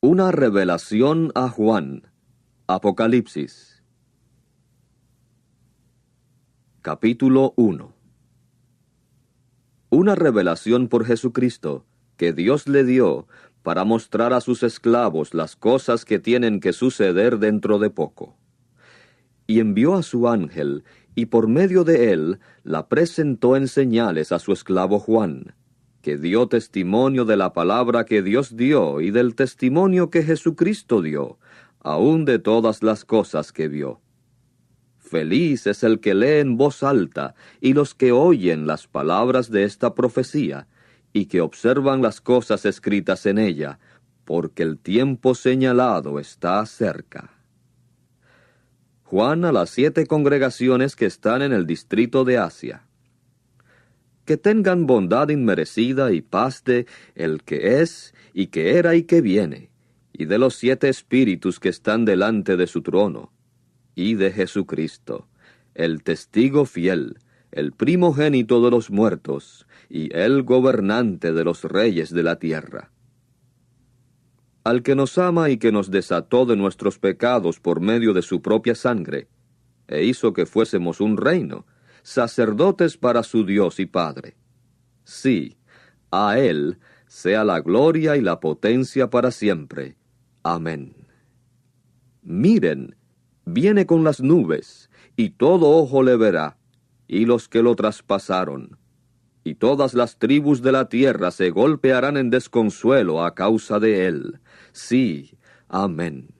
Una revelación a Juan. Apocalipsis. Capítulo 1. Una revelación por Jesucristo, que Dios le dio para mostrar a sus esclavos las cosas que tienen que suceder dentro de poco. Y envió a su ángel, y por medio de él la presentó en señales a su esclavo Juan, que dio testimonio de la palabra que Dios dio y del testimonio que Jesucristo dio, aun de todas las cosas que vio. Feliz es el que lee en voz alta y los que oyen las palabras de esta profecía y que observan las cosas escritas en ella, porque el tiempo señalado está cerca. Juan a las 7 congregaciones que están en el distrito de Asia. Que tengan bondad inmerecida y paz de el que es, y que era y que viene, y de los 7 espíritus que están delante de su trono, y de Jesucristo, el testigo fiel, el primogénito de los muertos, y el gobernante de los reyes de la tierra. Al que nos ama y que nos desató de nuestros pecados por medio de su propia sangre, e hizo que fuésemos un reino, sacerdotes para su Dios y Padre. Sí, a Él sea la gloria y la potencia para siempre. Amén. Miren, viene con las nubes, y todo ojo le verá, y los que lo traspasaron. Y todas las tribus de la tierra se golpearán en desconsuelo a causa de Él. Sí, amén.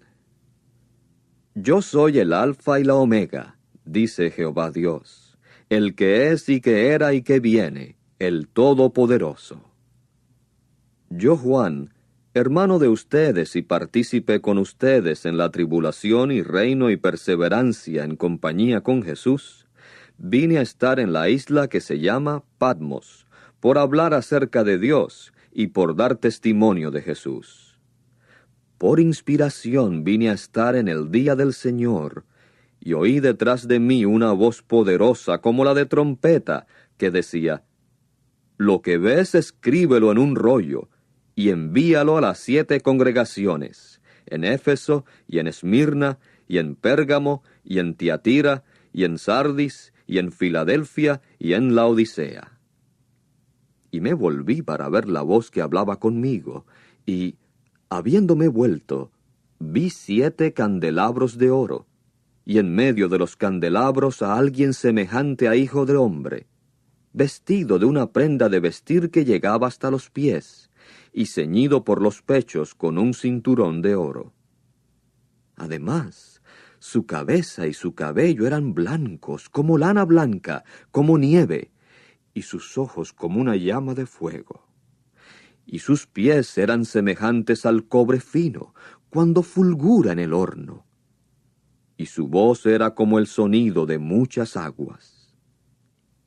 Yo soy el Alfa y la Omega, dice Jehová Dios, el que es y que era y que viene, el Todopoderoso. Yo, Juan, hermano de ustedes y partícipe con ustedes en la tribulación y reino y perseverancia en compañía con Jesús, vine a estar en la isla que se llama Patmos, por hablar acerca de Dios y por dar testimonio de Jesús. Por inspiración vine a estar en el día del Señor, y oí detrás de mí una voz poderosa como la de trompeta, que decía: Lo que ves escríbelo en un rollo, y envíalo a las 7 congregaciones, en Éfeso, y en Esmirna, y en Pérgamo, y en Tiatira, y en Sardis, y en Filadelfia, y en Laodicea. Y me volví para ver la voz que hablaba conmigo, y, habiéndome vuelto, vi 7 candelabros de oro, y en medio de los candelabros a alguien semejante a hijo de hombre, vestido de una prenda de vestir que llegaba hasta los pies, y ceñido por los pechos con un cinturón de oro. Además, su cabeza y su cabello eran blancos, como lana blanca, como nieve, y sus ojos como una llama de fuego. Y sus pies eran semejantes al cobre fino, cuando fulgura en el horno. Y su voz era como el sonido de muchas aguas.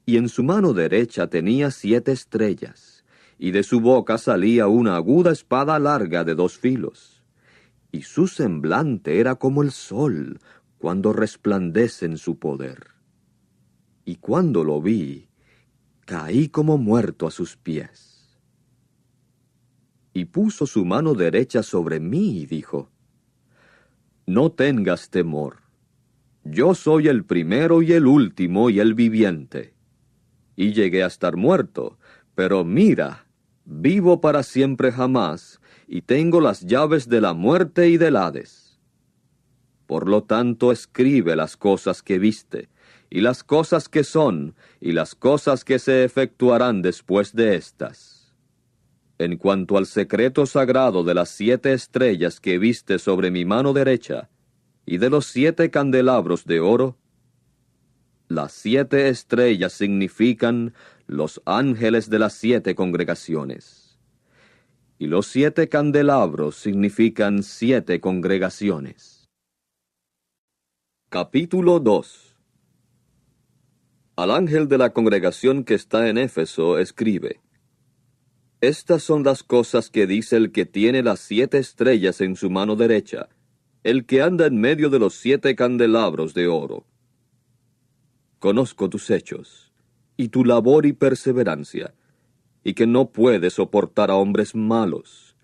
Y en su mano derecha tenía 7 estrellas, y de su boca salía una aguda espada larga de 2 filos. Y su semblante era como el sol, cuando resplandece en su poder. Y cuando lo vi, caí como muerto a sus pies. Y puso su mano derecha sobre mí y dijo: No tengas temor. Yo soy el primero y el último y el viviente. Y llegué a estar muerto, pero mira, vivo para siempre jamás, y tengo las llaves de la muerte y del Hades. Por lo tanto, escribe las cosas que viste, y las cosas que son, y las cosas que se efectuarán después de estas. En cuanto al secreto sagrado de las 7 estrellas que viste sobre mi mano derecha, y de los 7 candelabros de oro, las 7 estrellas significan los ángeles de las 7 congregaciones, y los 7 candelabros significan 7 congregaciones. Capítulo 2. Al ángel de la congregación que está en Éfeso escribe: Estas son las cosas que dice el que tiene las 7 estrellas en su mano derecha, el que anda en medio de los 7 candelabros de oro. Conozco tus hechos, y tu labor y perseverancia, y que no puedes soportar a hombres malos,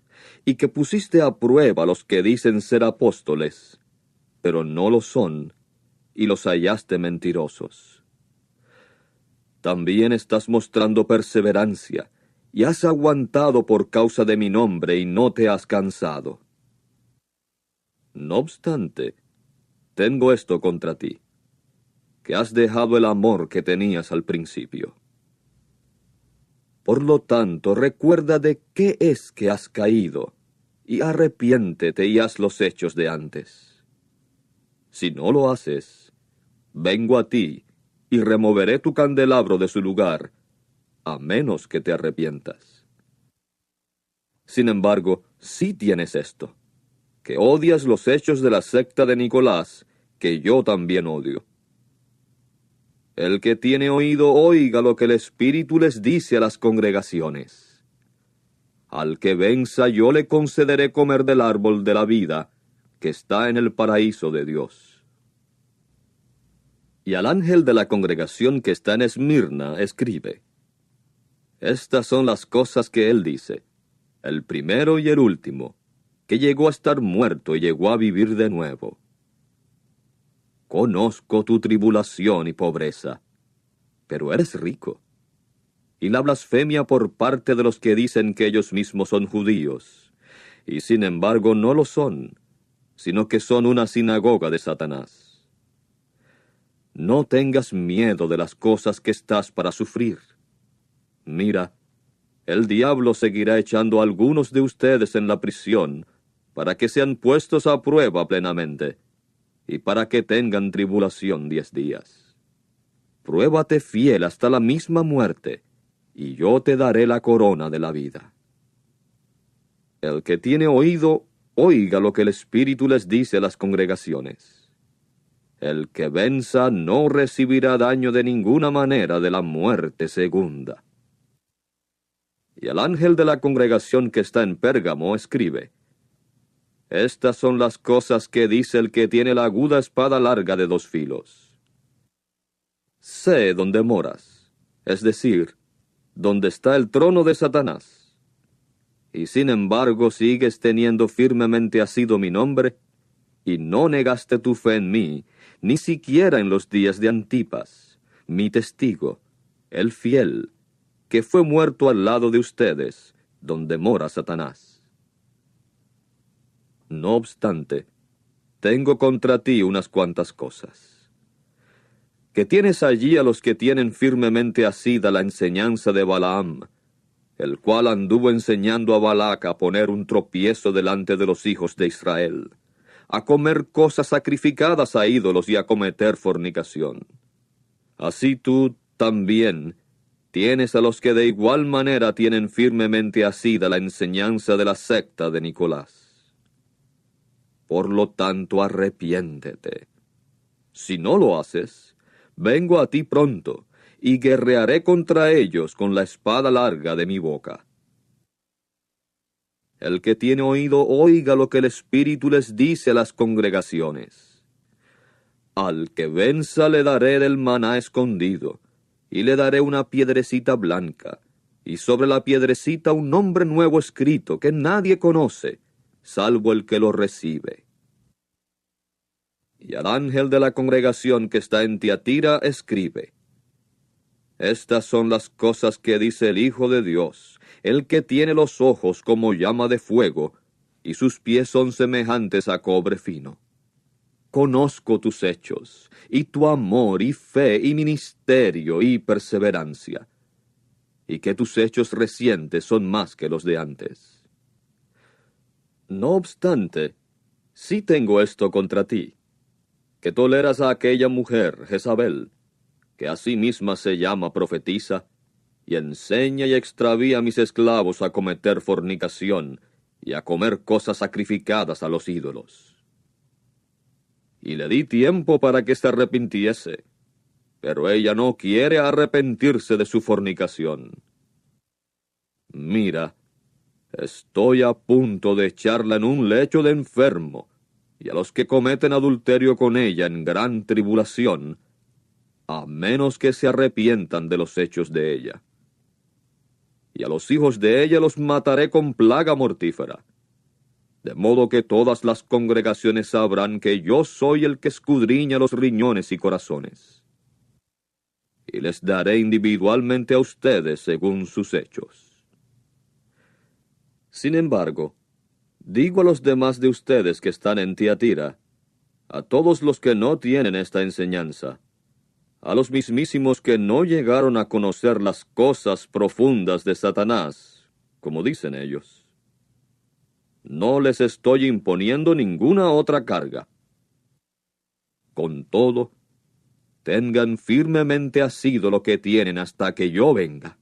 y que pusiste a prueba a los que dicen ser apóstoles, pero no lo son, y los hallaste mentirosos. También estás mostrando perseverancia, y has aguantado por causa de mi nombre y no te has cansado. No obstante, tengo esto contra ti, que has dejado el amor que tenías al principio. Por lo tanto, recuerda de qué es que has caído, y arrepiéntete y haz los hechos de antes. Si no lo haces, vengo a ti, y removeré tu candelabro de su lugar, a menos que te arrepientas. Sin embargo, sí tienes esto, que odias los hechos de la secta de Nicolás, que yo también odio. El que tiene oído, oiga lo que el Espíritu les dice a las congregaciones. Al que venza, yo le concederé comer del árbol de la vida, que está en el paraíso de Dios. Y al ángel de la congregación que está en Esmirna, escribe: Estas son las cosas que él dice, el primero y el último, que llegó a estar muerto y llegó a vivir de nuevo. Conozco tu tribulación y pobreza, pero eres rico. Y la blasfemia por parte de los que dicen que ellos mismos son judíos, y sin embargo no lo son, sino que son una sinagoga de Satanás. No tengas miedo de las cosas que estás para sufrir. Mira, el diablo seguirá echando a algunos de ustedes en la prisión, para que sean puestos a prueba plenamente, y para que tengan tribulación 10 días. Pruébate fiel hasta la misma muerte, y yo te daré la corona de la vida. El que tiene oído, oiga lo que el Espíritu les dice a las congregaciones. El que venza no recibirá daño de ninguna manera de la muerte segunda. Y al ángel de la congregación que está en Pérgamo escribe: Estas son las cosas que dice el que tiene la aguda espada larga de 2 filos. Sé dónde moras, es decir, dónde está el trono de Satanás. Y sin embargo sigues teniendo firmemente asido mi nombre, y no negaste tu fe en mí, ni siquiera en los días de Antipas, mi testigo, el fiel, que fue muerto al lado de ustedes, donde mora Satanás. No obstante, tengo contra ti unas cuantas cosas. Que tienes allí a los que tienen firmemente asida la enseñanza de Balaam, el cual anduvo enseñando a Balac a poner un tropiezo delante de los hijos de Israel, a comer cosas sacrificadas a ídolos y a cometer fornicación. Así tú también tienes a los que de igual manera tienen firmemente asida la enseñanza de la secta de Nicolás. Por lo tanto, arrepiéntete. Si no lo haces, vengo a ti pronto, y guerrearé contra ellos con la espada larga de mi boca. El que tiene oído, oiga lo que el Espíritu les dice a las congregaciones. Al que venza le daré del maná escondido, y le daré una piedrecita blanca, y sobre la piedrecita un nombre nuevo escrito que nadie conoce, salvo el que lo recibe. Y al ángel de la congregación que está en Tiatira escribe: Estas son las cosas que dice el Hijo de Dios, el que tiene los ojos como llama de fuego, y sus pies son semejantes a cobre fino. Conozco tus hechos, y tu amor, y fe, y ministerio, y perseverancia, y que tus hechos recientes son más que los de antes. No obstante, sí tengo esto contra ti, que toleras a aquella mujer, Jezabel, que a sí misma se llama profetisa, y enseña y extravía a mis esclavos a cometer fornicación y a comer cosas sacrificadas a los ídolos. Y le di tiempo para que se arrepintiese, pero ella no quiere arrepentirse de su fornicación. Mira, estoy a punto de echarla en un lecho de enfermo, y a los que cometen adulterio con ella en gran tribulación, a menos que se arrepientan de los hechos de ella. Y a los hijos de ella los mataré con plaga mortífera, de modo que todas las congregaciones sabrán que yo soy el que escudriña los riñones y corazones. Y les daré individualmente a ustedes según sus hechos. Sin embargo, digo a los demás de ustedes que están en Tiatira, a todos los que no tienen esta enseñanza, a los mismísimos que no llegaron a conocer las cosas profundas de Satanás, como dicen ellos, no les estoy imponiendo ninguna otra carga. Con todo, tengan firmemente asido lo que tienen hasta que yo venga.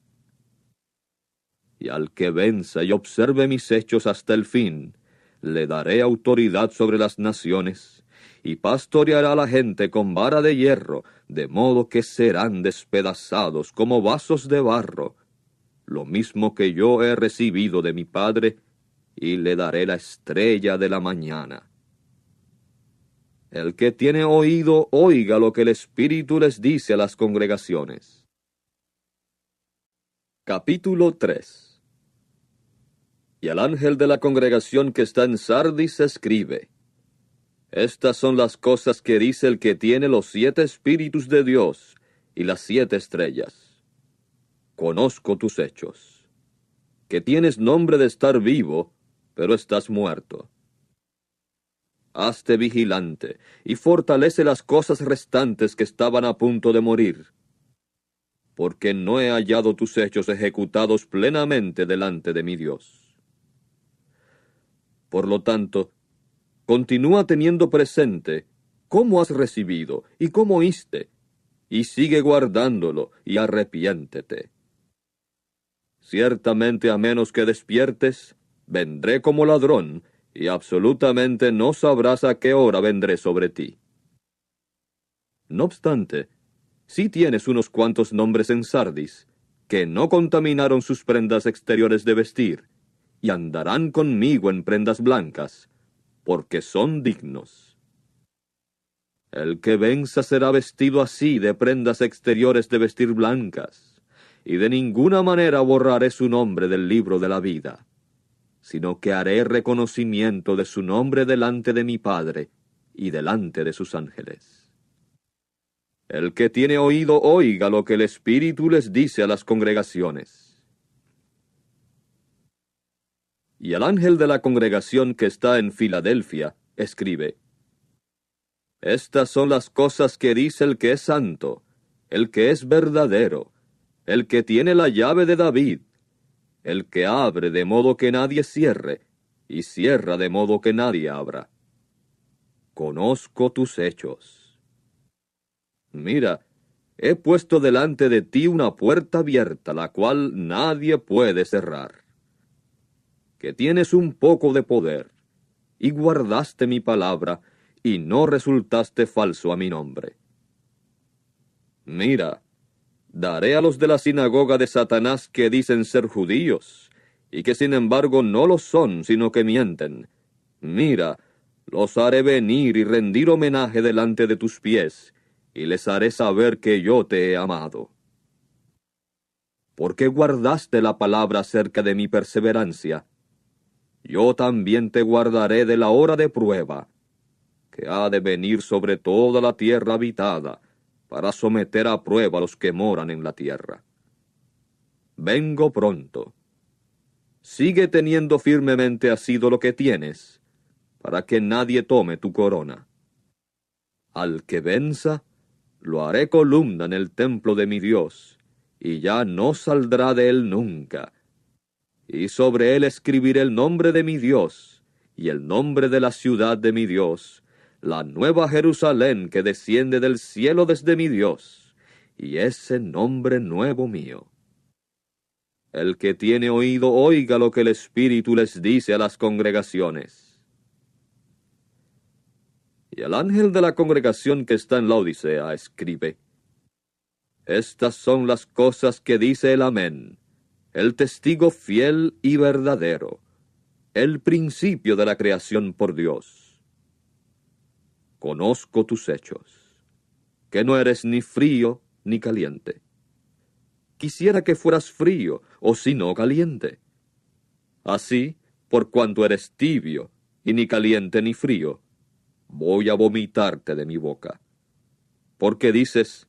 Y al que venza y observe mis hechos hasta el fin, le daré autoridad sobre las naciones, y pastoreará a la gente con vara de hierro, de modo que serán despedazados como vasos de barro, lo mismo que yo he recibido de mi Padre, y le daré la estrella de la mañana. El que tiene oído, oiga lo que el Espíritu les dice a las congregaciones. Capítulo 3. Y al ángel de la congregación que está en Sardis escribe: Estas son las cosas que dice el que tiene los 7 espíritus de Dios y las 7 estrellas. Conozco tus hechos, que tienes nombre de estar vivo, pero estás muerto. Hazte vigilante y fortalece las cosas restantes que estaban a punto de morir, porque no he hallado tus hechos ejecutados plenamente delante de mi Dios. Por lo tanto, continúa teniendo presente cómo has recibido y cómo oíste, y sigue guardándolo y arrepiéntete. Ciertamente, a menos que despiertes, vendré como ladrón, y absolutamente no sabrás a qué hora vendré sobre ti. No obstante, sí tienes unos cuantos nombres en Sardis, que no contaminaron sus prendas exteriores de vestir, y andarán conmigo en prendas blancas, porque son dignos. El que venza será vestido así de prendas exteriores de vestir blancas, y de ninguna manera borraré su nombre del libro de la vida, sino que haré reconocimiento de su nombre delante de mi Padre y delante de sus ángeles. El que tiene oído, oiga lo que el Espíritu les dice a las congregaciones. Y al ángel de la congregación que está en Filadelfia, escribe: Estas son las cosas que dice el que es santo, el que es verdadero, el que tiene la llave de David, el que abre de modo que nadie cierre, y cierra de modo que nadie abra. Conozco tus hechos. Mira, he puesto delante de ti una puerta abierta, la cual nadie puede cerrar. Que tienes un poco de poder, y guardaste mi palabra, y no resultaste falso a mi nombre. Mira, daré a los de la sinagoga de Satanás que dicen ser judíos, y que sin embargo no lo son, sino que mienten. Mira, los haré venir y rendir homenaje delante de tus pies, y les haré saber que yo te he amado. ¿Por qué guardaste la palabra acerca de mi perseverancia? Yo también te guardaré de la hora de prueba, que ha de venir sobre toda la tierra habitada, para someter a prueba a los que moran en la tierra. Vengo pronto. Sigue teniendo firmemente asido lo que tienes, para que nadie tome tu corona. Al que venza, lo haré columna en el templo de mi Dios, y ya no saldrá de él nunca. Y sobre él escribiré el nombre de mi Dios, y el nombre de la ciudad de mi Dios, la nueva Jerusalén que desciende del cielo desde mi Dios, y ese nombre nuevo mío. El que tiene oído, oiga lo que el Espíritu les dice a las congregaciones. Y al ángel de la congregación que está en la Odisea escribe: Estas son las cosas que dice el Amén, el testigo fiel y verdadero, el principio de la creación por Dios. Conozco tus hechos, que no eres ni frío ni caliente. Quisiera que fueras frío, o si no caliente. Así, por cuanto eres tibio y ni caliente ni frío. Voy a vomitarte de mi boca. Porque dices,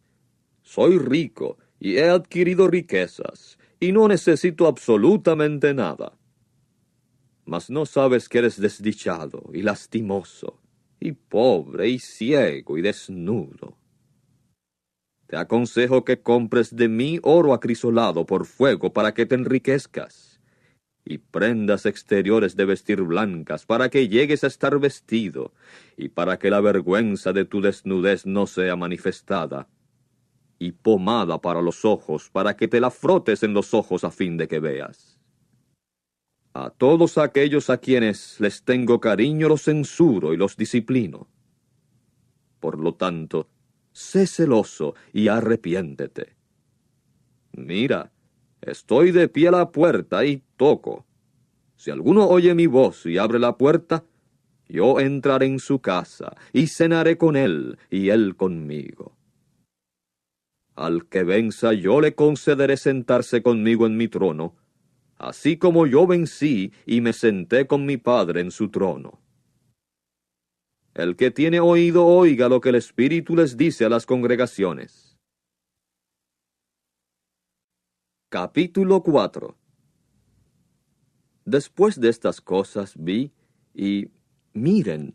soy rico y he adquirido riquezas, y no necesito absolutamente nada. Mas no sabes que eres desdichado y lastimoso, y pobre y ciego y desnudo. Te aconsejo que compres de mí oro acrisolado por fuego para que te enriquezcas, y prendas exteriores de vestir blancas para que llegues a estar vestido, y para que la vergüenza de tu desnudez no sea manifestada, y pomada para los ojos para que te la frotes en los ojos a fin de que veas. A todos aquellos a quienes les tengo cariño los censuro y los disciplino. Por lo tanto, sé celoso y arrepiéntete. Mira, estoy de pie a la puerta y toco. Si alguno oye mi voz y abre la puerta, yo entraré en su casa y cenaré con él y él conmigo. Al que venza yo le concederé sentarse conmigo en mi trono, así como yo vencí y me senté con mi Padre en su trono. El que tiene oído oiga lo que el Espíritu les dice a las congregaciones. Capítulo 4. Después de estas cosas vi, y miren,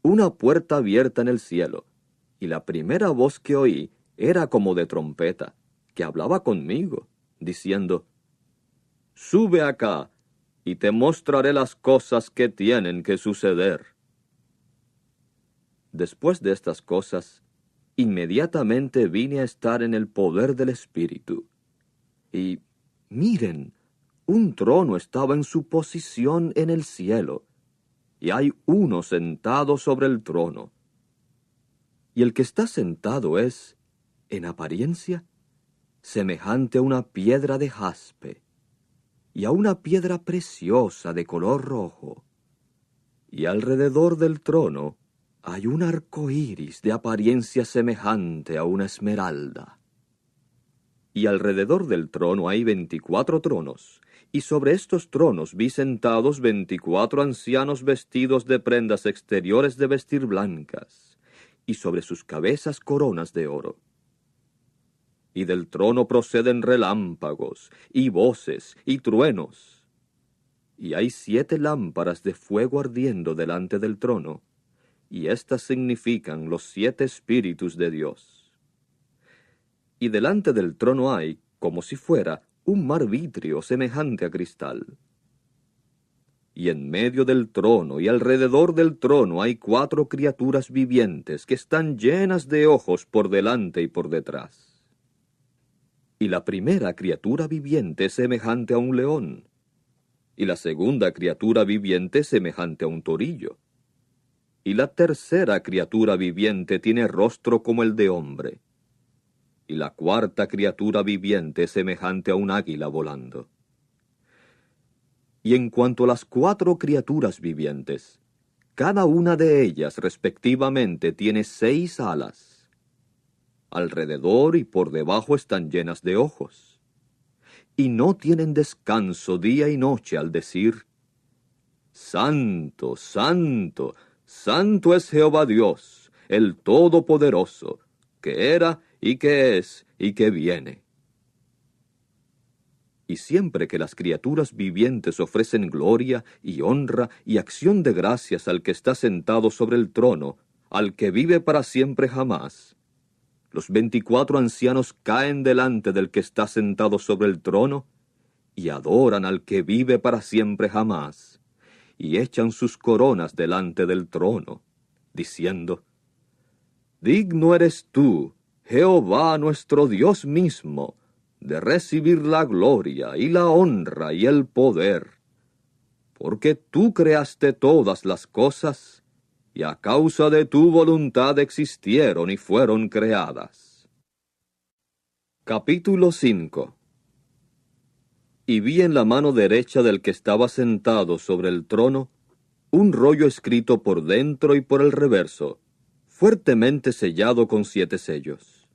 una puerta abierta en el cielo, y la primera voz que oí era como de trompeta, que hablaba conmigo, diciendo, Sube acá, y te mostraré las cosas que tienen que suceder. Después de estas cosas, inmediatamente vine a estar en el poder del Espíritu. Y miren, un trono estaba en su posición en el cielo, y hay uno sentado sobre el trono. Y el que está sentado es, en apariencia, semejante a una piedra de jaspe, y a una piedra preciosa de color rojo. Y alrededor del trono hay un arco iris de apariencia semejante a una esmeralda. Y alrededor del trono hay 24 tronos, y sobre estos tronos vi sentados 24 ancianos vestidos de prendas exteriores de vestir blancas, y sobre sus cabezas coronas de oro. Y del trono proceden relámpagos, y voces, y truenos. Y hay 7 lámparas de fuego ardiendo delante del trono, y éstas significan los 7 espíritus de Dios. Y delante del trono hay, como si fuera, un mar vitrio semejante a cristal. Y en medio del trono y alrededor del trono hay 4 criaturas vivientes que están llenas de ojos por delante y por detrás. Y la primera criatura viviente es semejante a un león, y la segunda criatura viviente semejante a un torillo. Y la tercera criatura viviente tiene rostro como el de hombre, y la cuarta criatura viviente es semejante a un águila volando. Y en cuanto a las 4 criaturas vivientes, cada una de ellas respectivamente tiene 6 alas. Alrededor y por debajo están llenas de ojos, y no tienen descanso día y noche al decir, Santo, Santo, Santo es Jehová Dios, el Todopoderoso, que era y que es y que viene. Y siempre que las criaturas vivientes ofrecen gloria y honra y acción de gracias al que está sentado sobre el trono, al que vive para siempre jamás, los 24 ancianos caen delante del que está sentado sobre el trono y adoran al que vive para siempre jamás, y echan sus coronas delante del trono, diciendo, Digno eres tú, Jehová nuestro Dios mismo, de recibir la gloria y la honra y el poder, porque tú creaste todas las cosas, y a causa de tu voluntad existieron y fueron creadas. Capítulo 5. Y vi en la mano derecha del que estaba sentado sobre el trono un rollo escrito por dentro y por el reverso, fuertemente sellado con 7 sellos.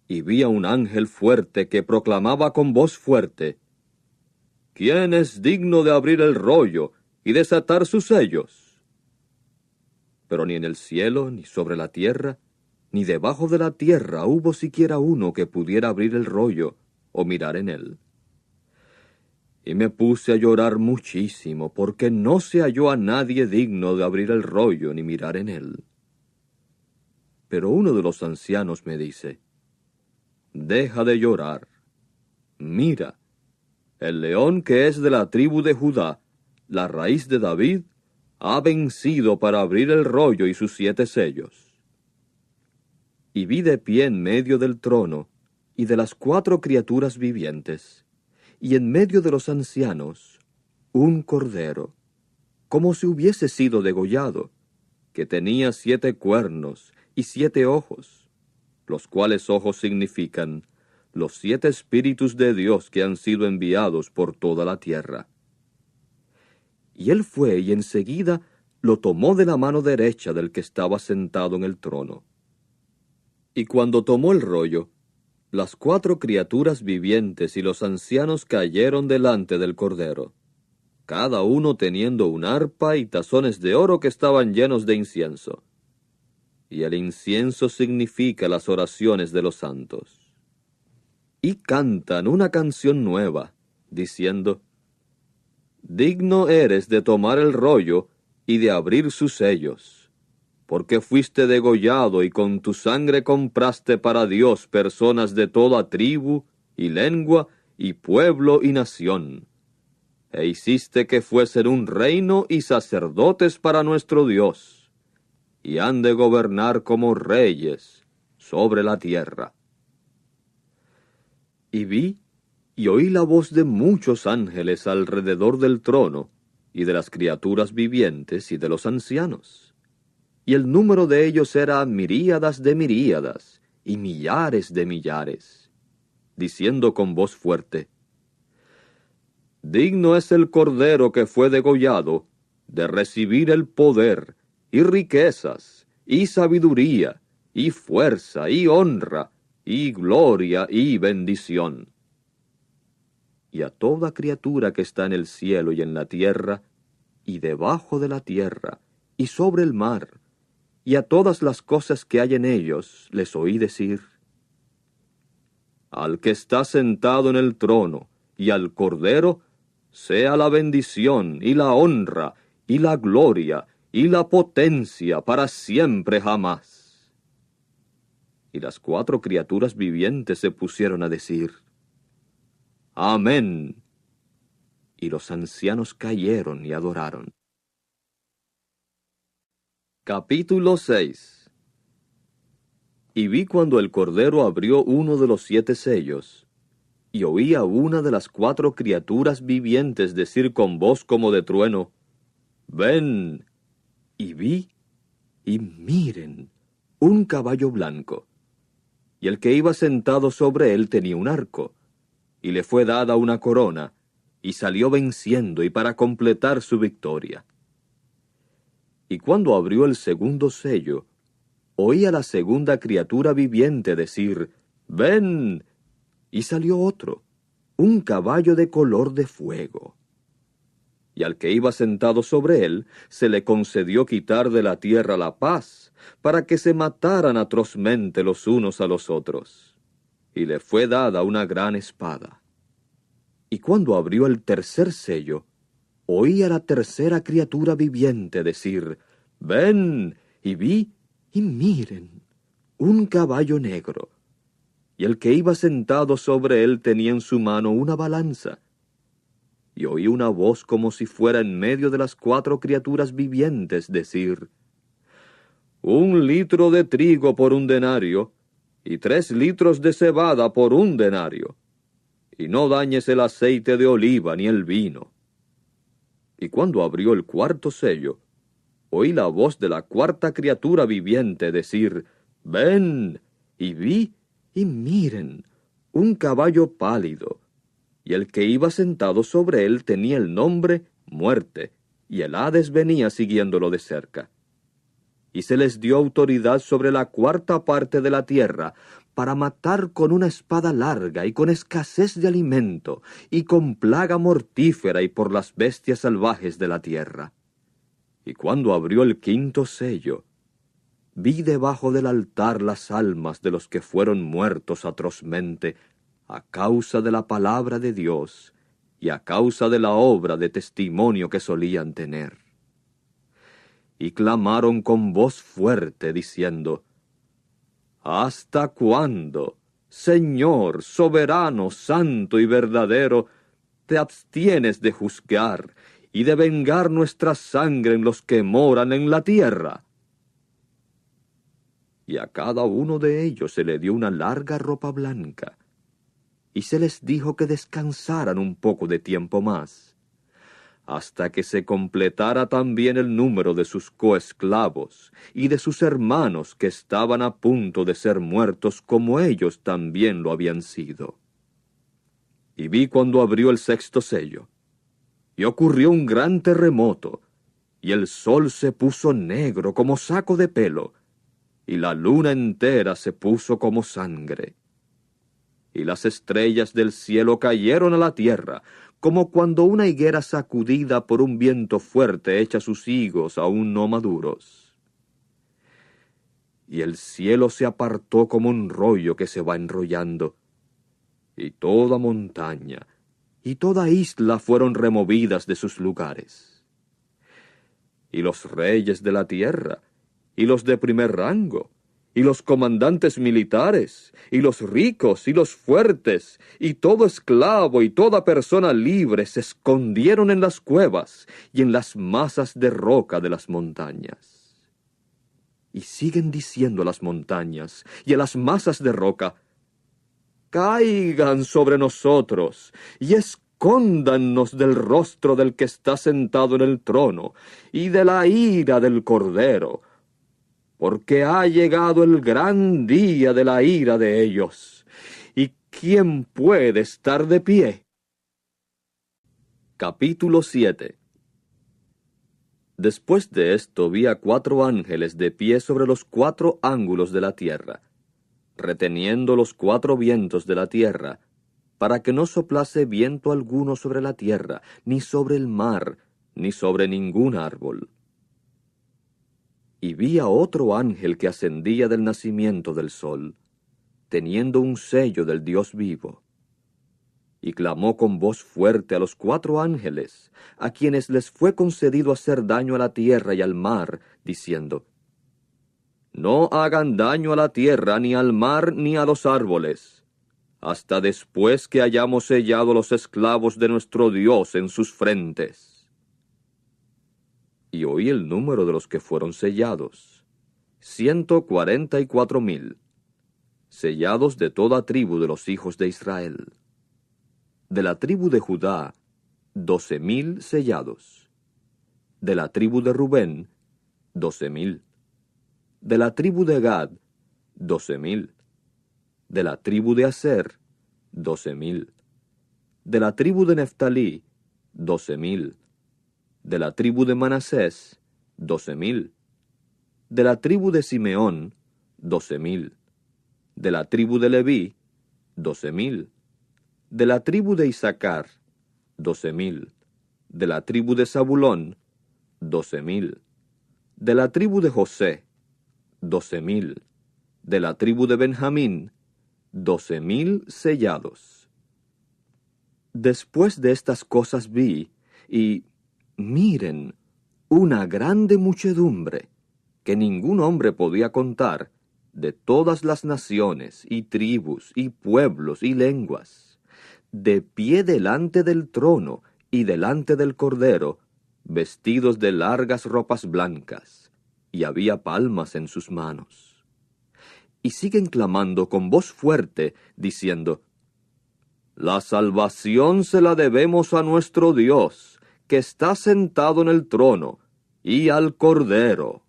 Y vi a un ángel fuerte que proclamaba con voz fuerte, ¿Quién es digno de abrir el rollo y desatar sus sellos. Pero ni en el cielo, ni sobre la tierra, ni debajo de la tierra hubo siquiera uno que pudiera abrir el rollo o mirar en él. Y me puse a llorar muchísimo, porque no se halló a nadie digno de abrir el rollo ni mirar en él. Pero uno de los ancianos me dice: «Deja de llorar. Mira, el león que es de la tribu de Judá, la raíz de David, ha vencido para abrir el rollo y sus 7 sellos». Y vi de pie en medio del trono y de las 4 criaturas vivientes, y en medio de los ancianos, un cordero, como si hubiese sido degollado, que tenía 7 cuernos y 7 ojos, los cuales ojos significan los 7 espíritus de Dios que han sido enviados por toda la tierra. Y él fue y enseguida lo tomó de la mano derecha del que estaba sentado en el trono. Y cuando tomó el rollo, las 4 criaturas vivientes y los ancianos cayeron delante del Cordero, cada uno teniendo un arpa y tazones de oro que estaban llenos de incienso. Y el incienso significa las oraciones de los santos. Y cantan una canción nueva, diciendo: «Digno eres de tomar el rollo y de abrir sus sellos, porque fuiste degollado y con tu sangre compraste para Dios personas de toda tribu, y lengua, y pueblo, y nación. E hiciste que fuesen un reino y sacerdotes para nuestro Dios, y han de gobernar como reyes sobre la tierra». Y vi y oí la voz de muchos ángeles alrededor del trono, y de las criaturas vivientes y de los ancianos. Y el número de ellos era miríadas de miríadas, y millares de millares, diciendo con voz fuerte: «Digno es el Cordero que fue degollado de recibir el poder, y riquezas, y sabiduría, y fuerza, y honra, y gloria, y bendición». Y a toda criatura que está en el cielo y en la tierra, y debajo de la tierra, y sobre el mar, y a todas las cosas que hay en ellos, les oí decir: «Al que está sentado en el trono, y al Cordero, sea la bendición, y la honra, y la gloria, y la potencia para siempre jamás». Y las 4 criaturas vivientes se pusieron a decir: «Amén». Y los ancianos cayeron y adoraron. Capítulo 6. Y vi cuando el Cordero abrió uno de los 7 sellos, y oí a una de las 4 criaturas vivientes decir con voz como de trueno: «Ven». Y vi, y miren, un caballo blanco, y el que iba sentado sobre él tenía un arco, y le fue dada una corona, y salió venciendo y para completar su victoria. Y cuando abrió el segundo sello, oí a la segunda criatura viviente decir: «Ven». Y salió otro, un caballo de color de fuego. Y al que iba sentado sobre él, se le concedió quitar de la tierra la paz, para que se mataran atrozmente los unos a los otros. Y le fue dada una gran espada. Y cuando abrió el tercer sello, oí a la tercera criatura viviente decir: «Ven». Y vi, y miren, un caballo negro. Y el que iba sentado sobre él tenía en su mano una balanza. Y oí una voz como si fuera en medio de las 4 criaturas vivientes decir: «1 litro de trigo por 1 denario, y 3 litros de cebada por 1 denario. Y no dañes el aceite de oliva ni el vino». Y cuando abrió el cuarto sello, oí la voz de la 4ª criatura viviente decir: «Ven». Y vi, y miren, un caballo pálido, y el que iba sentado sobre él tenía el nombre Muerte, y el Hades venía siguiéndolo de cerca. y se les dio autoridad sobre la cuarta parte de la tierra, para matar con una espada larga y con escasez de alimento, y con plaga mortífera y por las bestias salvajes de la tierra. Y cuando abrió el quinto sello, vi debajo del altar las almas de los que fueron muertos atrozmente, a causa de la palabra de Dios, y a causa de la obra de testimonio que solían tener. Y clamaron con voz fuerte, diciendo: ¿Hasta cuándo, Señor, soberano, santo y verdadero, te abstienes de juzgar y de vengar nuestra sangre en los que moran en la tierra? Y a cada uno de ellos se le dio una larga ropa blanca, y se les dijo que descansaran un poco de tiempo más, hasta que se completara también el número de sus coesclavos y de sus hermanos que estaban a punto de ser muertos como ellos también lo habían sido. Y vi cuando abrió el sexto sello, y ocurrió un gran terremoto, y el sol se puso negro como saco de pelo, y la luna entera se puso como sangre. Y las estrellas del cielo cayeron a la tierra, como cuando una higuera sacudida por un viento fuerte echa sus higos aún no maduros. Y el cielo se apartó como un rollo que se va enrollando, y toda montaña y toda isla fueron removidas de sus lugares. Y los reyes de la tierra, y los de primer rango, y los comandantes militares, y los ricos, y los fuertes, y todo esclavo y toda persona libre se escondieron en las cuevas y en las masas de roca de las montañas. Y siguen diciendo a las montañas y a las masas de roca: caigan sobre nosotros y escóndannos del rostro del que está sentado en el trono y de la ira del Cordero, porque ha llegado el gran día de la ira de ellos. ¿Y quién puede estar de pie? Capítulo 7. Después de esto vi a 4 ángeles de pie sobre los 4 ángulos de la tierra, reteniendo los 4 vientos de la tierra, para que no soplase viento alguno sobre la tierra, ni sobre el mar, ni sobre ningún árbol. Y vi a otro ángel que ascendía del nacimiento del sol, teniendo un sello del Dios vivo. Y clamó con voz fuerte a los 4 ángeles, a quienes les fue concedido hacer daño a la tierra y al mar, diciendo: no hagan daño a la tierra, ni al mar, ni a los árboles, hasta después que hayamos sellado los esclavos de nuestro Dios en sus frentes. Y oí el número de los que fueron sellados: 144,000, sellados de toda tribu de los hijos de Israel. De la tribu de Judá, 12,000 sellados. De la tribu de Rubén, 12,000. De la tribu de Gad, 12,000. De la tribu de Aser, 12,000. De la tribu de Neftalí, 12,000. De la tribu de Manasés, 12,000. De la tribu de Simeón, 12,000. De la tribu de Leví, 12,000. De la tribu de Isaacar, 12,000. De la tribu de Zabulón, 12,000. De la tribu de José, 12,000. De la tribu de Benjamín, 12,000 sellados. Después de estas cosas vi, y miren, una grande muchedumbre, que ningún hombre podía contar, de todas las naciones, y tribus, y pueblos, y lenguas, de pie delante del trono, y delante del Cordero, vestidos de largas ropas blancas, y había palmas en sus manos. Y siguen clamando con voz fuerte, diciendo: la salvación se la debemos a nuestro Dios, que está sentado en el trono, y al Cordero.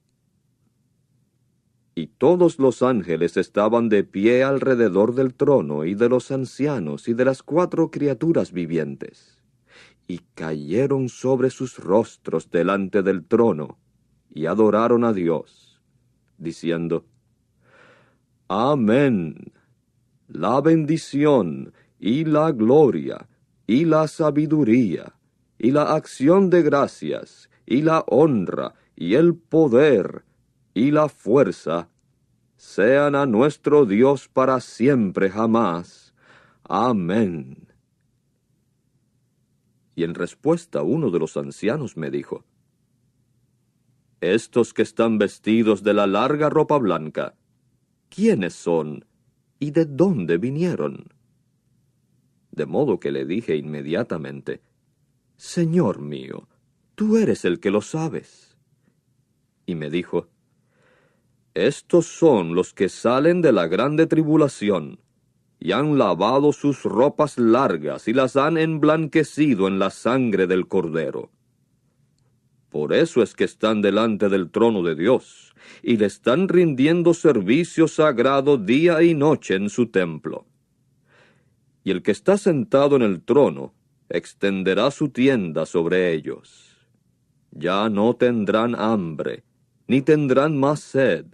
Y todos los ángeles estaban de pie alrededor del trono, y de los ancianos, y de las 4 criaturas vivientes, y cayeron sobre sus rostros delante del trono, y adoraron a Dios, diciendo: Amén. La bendición, y la gloria, y la sabiduría, y la acción de gracias, y la honra, y el poder, y la fuerza, sean a nuestro Dios para siempre jamás. Amén. Y en respuesta uno de los ancianos me dijo: Estos que están vestidos de la larga ropa blanca, ¿quiénes son y de dónde vinieron? De modo que le dije inmediatamente: Señor mío, tú eres el que lo sabes. Y me dijo: Estos son los que salen de la grande tribulación, y han lavado sus ropas largas y las han emblanquecido en la sangre del Cordero. Por eso es que están delante del trono de Dios, y le están rindiendo servicio sagrado día y noche en su templo. Y el que está sentado en el trono extenderá su tienda sobre ellos. Ya no tendrán hambre, ni tendrán más sed,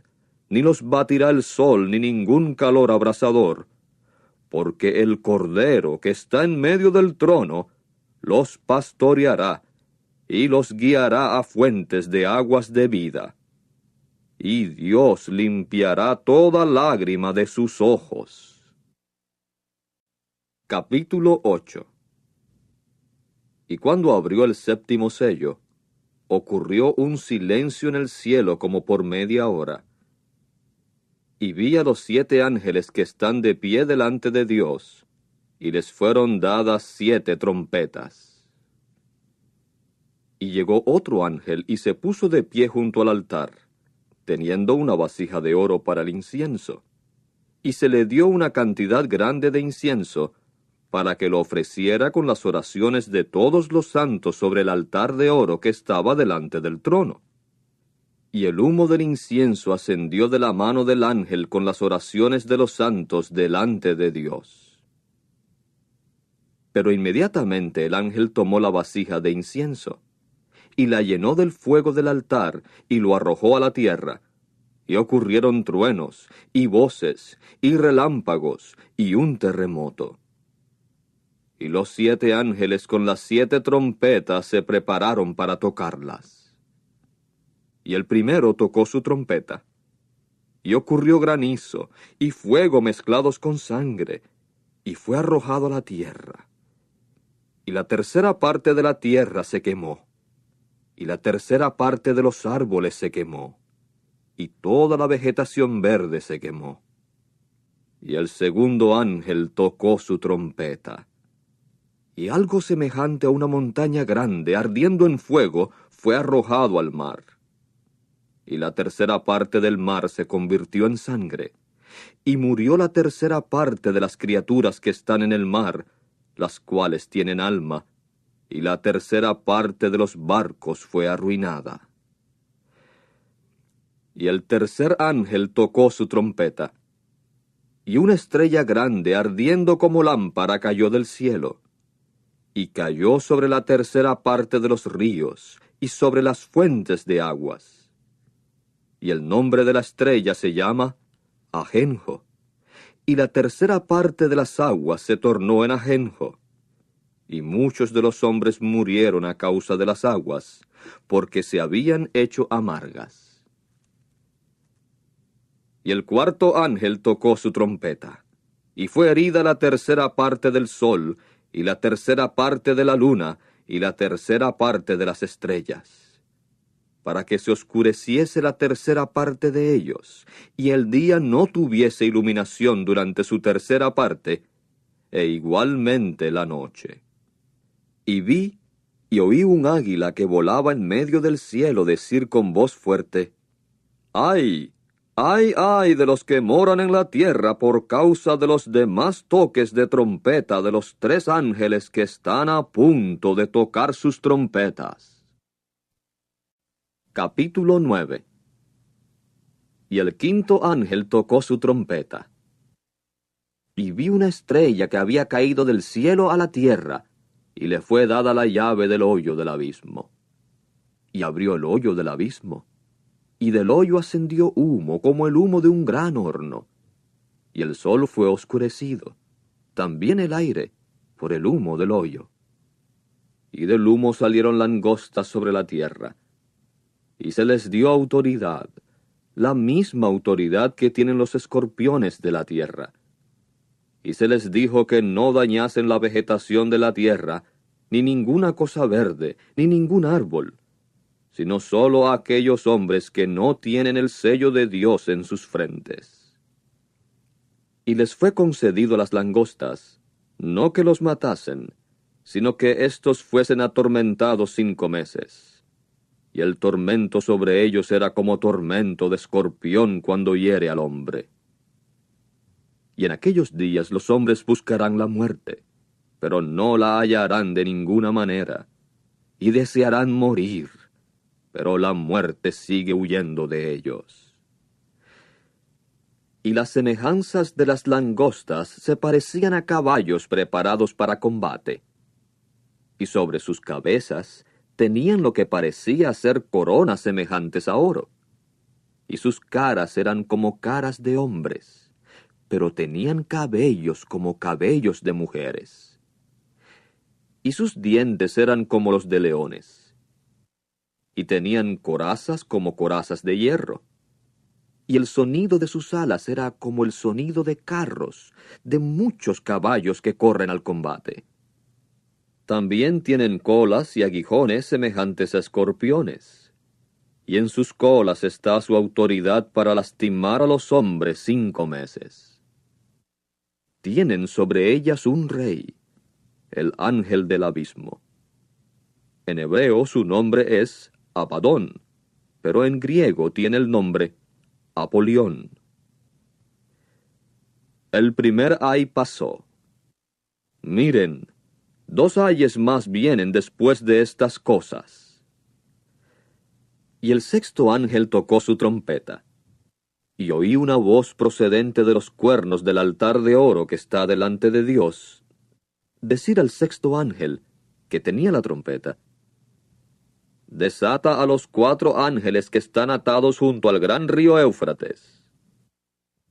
ni los batirá el sol, ni ningún calor abrasador, porque el Cordero que está en medio del trono los pastoreará, y los guiará a fuentes de aguas de vida. Y Dios limpiará toda lágrima de sus ojos. Capítulo 8. Y cuando abrió el séptimo sello, ocurrió un silencio en el cielo como por media hora. Y vi a los 7 ángeles que están de pie delante de Dios, y les fueron dadas 7 trompetas. Y llegó otro ángel y se puso de pie junto al altar, teniendo una vasija de oro para el incienso, y se le dio una cantidad grande de incienso, para que lo ofreciera con las oraciones de todos los santos sobre el altar de oro que estaba delante del trono. Y el humo del incienso ascendió de la mano del ángel con las oraciones de los santos delante de Dios. Pero inmediatamente el ángel tomó la vasija de incienso, y la llenó del fuego del altar, y lo arrojó a la tierra. Y ocurrieron truenos, y voces, y relámpagos, y un terremoto. Y los 7 ángeles con las 7 trompetas se prepararon para tocarlas. Y el primero tocó su trompeta. Y ocurrió granizo, y fuego mezclados con sangre, y fue arrojado a la tierra. Y la tercera parte de la tierra se quemó, y la tercera parte de los árboles se quemó, y toda la vegetación verde se quemó. Y el segundo ángel tocó su trompeta. Y algo semejante a una montaña grande, ardiendo en fuego, fue arrojado al mar. Y la tercera parte del mar se convirtió en sangre, y murió la tercera parte de las criaturas que están en el mar, las cuales tienen alma, y la tercera parte de los barcos fue arruinada. Y el tercer ángel tocó su trompeta, y una estrella grande ardiendo como lámpara cayó del cielo, y cayó sobre la tercera parte de los ríos, y sobre las fuentes de aguas. Y el nombre de la estrella se llama Ajenjo, y la tercera parte de las aguas se tornó en ajenjo. Y muchos de los hombres murieron a causa de las aguas, porque se habían hecho amargas. Y el cuarto ángel tocó su trompeta, y fue herida la tercera parte del sol, y la tercera parte de la luna, y la tercera parte de las estrellas, para que se oscureciese la tercera parte de ellos, y el día no tuviese iluminación durante su tercera parte, e igualmente la noche. Y vi y oí un águila que volaba en medio del cielo decir con voz fuerte: ¡Ay! ¡Ay, ay de los que moran en la tierra por causa de los demás toques de trompeta de los 3 ángeles que están a punto de tocar sus trompetas! Capítulo 9. Y el quinto ángel tocó su trompeta. Y vi una estrella que había caído del cielo a la tierra, y le fue dada la llave del hoyo del abismo. Y abrió el hoyo del abismo, y del hoyo ascendió humo como el humo de un gran horno. Y el sol fue oscurecido, también el aire, por el humo del hoyo. Y del humo salieron langostas sobre la tierra. Y se les dio autoridad, la misma autoridad que tienen los escorpiones de la tierra. Y se les dijo que no dañasen la vegetación de la tierra, ni ninguna cosa verde, ni ningún árbol, sino sólo a aquellos hombres que no tienen el sello de Dios en sus frentes. Y les fue concedido a las langostas, no que los matasen, sino que éstos fuesen atormentados 5 meses. Y el tormento sobre ellos era como tormento de escorpión cuando hiere al hombre. Y en aquellos días los hombres buscarán la muerte, pero no la hallarán de ninguna manera, y desearán morir, pero la muerte sigue huyendo de ellos. Y las semejanzas de las langostas se parecían a caballos preparados para combate, y sobre sus cabezas tenían lo que parecía ser coronas semejantes a oro, y sus caras eran como caras de hombres, pero tenían cabellos como cabellos de mujeres. Y sus dientes eran como los de leones, y tenían corazas como corazas de hierro, y el sonido de sus alas era como el sonido de carros, de muchos caballos que corren al combate. También tienen colas y aguijones semejantes a escorpiones, y en sus colas está su autoridad para lastimar a los hombres 5 meses. Tienen sobre ellas un rey, el ángel del abismo. En hebreo su nombre es Abadón, pero en griego tiene el nombre Apolión. El primer ay pasó. Miren, 2 ayes más vienen después de estas cosas. Y el 6º ángel tocó su trompeta, y oí una voz procedente de los cuernos del altar de oro que está delante de Dios, decir al 6º ángel, que tenía la trompeta: desata a los 4 ángeles que están atados junto al gran río Éufrates.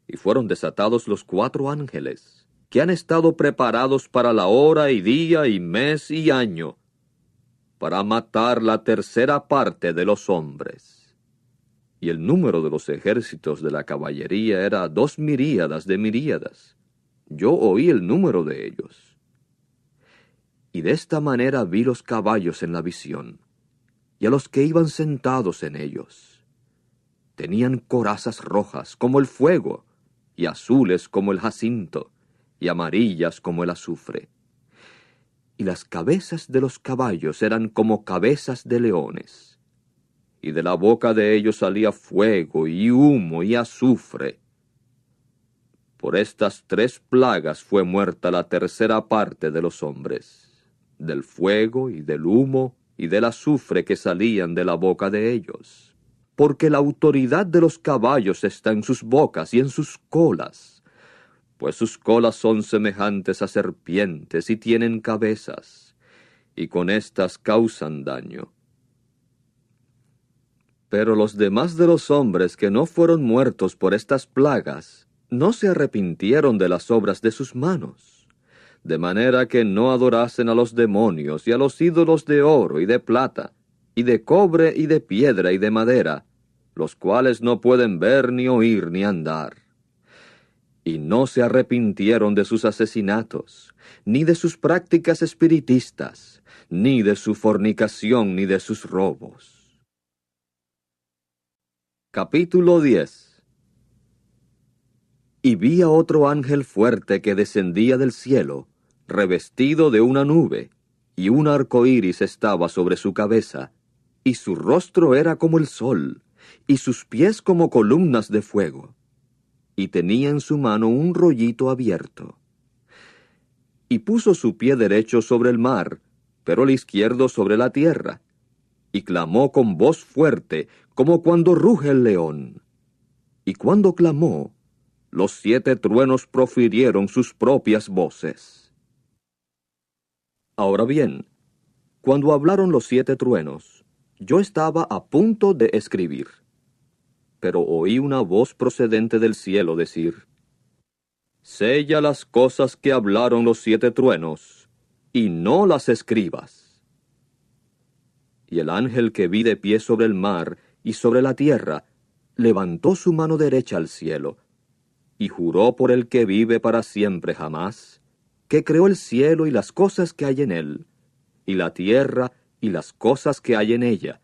Y fueron desatados los 4 ángeles, que han estado preparados para la hora y día y mes y año, para matar la 1/3 parte de los hombres. Y el número de los ejércitos de la caballería era 2 miríadas de miríadas. Yo oí el número de ellos. Y de esta manera vi los caballos en la visión, y a los que iban sentados en ellos. Tenían corazas rojas como el fuego, y azules como el jacinto, y amarillas como el azufre. Y las cabezas de los caballos eran como cabezas de leones, y de la boca de ellos salía fuego y humo y azufre. Por estas 3 plagas fue muerta la 1/3 parte de los hombres, del fuego y del humo y del azufre que salían de la boca de ellos, porque la autoridad de los caballos está en sus bocas y en sus colas, pues sus colas son semejantes a serpientes y tienen cabezas, y con éstas causan daño. Pero los demás de los hombres que no fueron muertos por estas plagas, no se arrepintieron de las obras de sus manos, de manera que no adorasen a los demonios y a los ídolos de oro y de plata, y de cobre y de piedra y de madera, los cuales no pueden ver ni oír ni andar. Y no se arrepintieron de sus asesinatos, ni de sus prácticas espiritistas, ni de su fornicación, ni de sus robos. Capítulo 10. Y vi a otro ángel fuerte que descendía del cielo, revestido de una nube, y un arco iris estaba sobre su cabeza, y su rostro era como el sol, y sus pies como columnas de fuego, y tenía en su mano un rollito abierto. Y puso su pie derecho sobre el mar, pero el izquierdo sobre la tierra, y clamó con voz fuerte, como cuando ruge el león. Y cuando clamó, los 7 truenos profirieron sus propias voces. Ahora bien, cuando hablaron los 7 truenos, yo estaba a punto de escribir. pero oí una voz procedente del cielo decir: Sella las cosas que hablaron los 7 truenos, y no las escribas. Y el ángel que vi de pie sobre el mar y sobre la tierra, levantó su mano derecha al cielo, y juró por el que vive para siempre jamás, que creó el cielo y las cosas que hay en él, y la tierra y las cosas que hay en ella,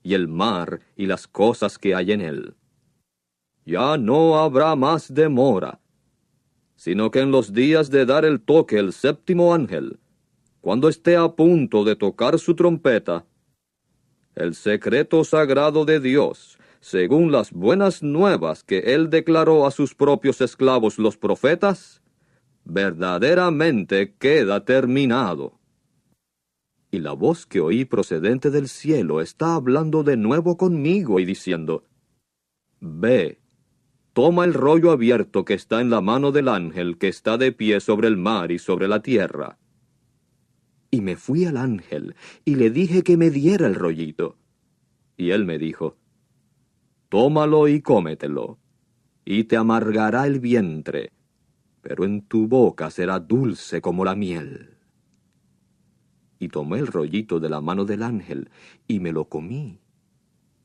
y el mar y las cosas que hay en él. Ya no habrá más demora, sino que en los días de dar el toque el 7º ángel, cuando esté a punto de tocar su trompeta, el secreto sagrado de Dios, según las buenas nuevas que él declaró a sus propios esclavos los profetas, verdaderamente queda terminado. Y la voz que oí procedente del cielo está hablando de nuevo conmigo y diciendo: Ve, toma el rollo abierto que está en la mano del ángel que está de pie sobre el mar y sobre la tierra. Y me fui al ángel, y le dije que me diera el rollito. Y él me dijo: Tómalo y cómetelo, y te amargará el vientre, pero en tu boca será dulce como la miel. Y tomé el rollito de la mano del ángel, y me lo comí,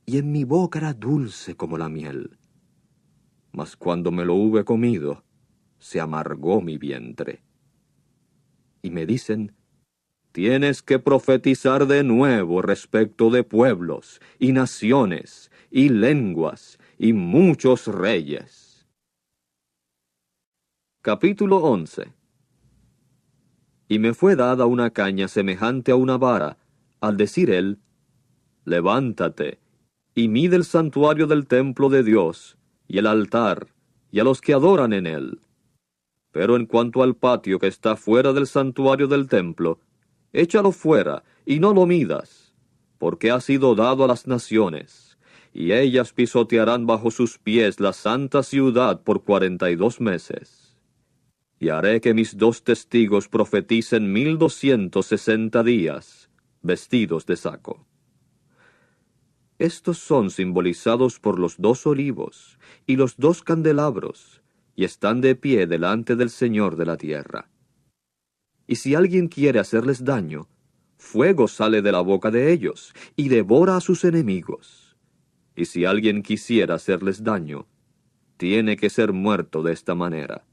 y en mi boca era dulce como la miel. Mas cuando me lo hube comido, se amargó mi vientre. Y me dicen: Tienes que profetizar de nuevo respecto de pueblos, y naciones, y lenguas, y muchos reyes. Capítulo 11. Y me fue dada una caña semejante a una vara, al decir él: Levántate, y mide el santuario del templo de Dios, y el altar, y a los que adoran en él. Pero en cuanto al patio que está fuera del santuario del templo, échalo fuera, y no lo midas, porque ha sido dado a las naciones, y ellas pisotearán bajo sus pies la santa ciudad por 42 meses. Y haré que mis 2 testigos profeticen 1260 días, vestidos de saco. Estos son simbolizados por los 2 olivos y los 2 candelabros, y están de pie delante del Señor de la tierra. Y si alguien quiere hacerles daño, fuego sale de la boca de ellos, y devora a sus enemigos. Y si alguien quisiera hacerles daño, tiene que ser muerto de esta manera.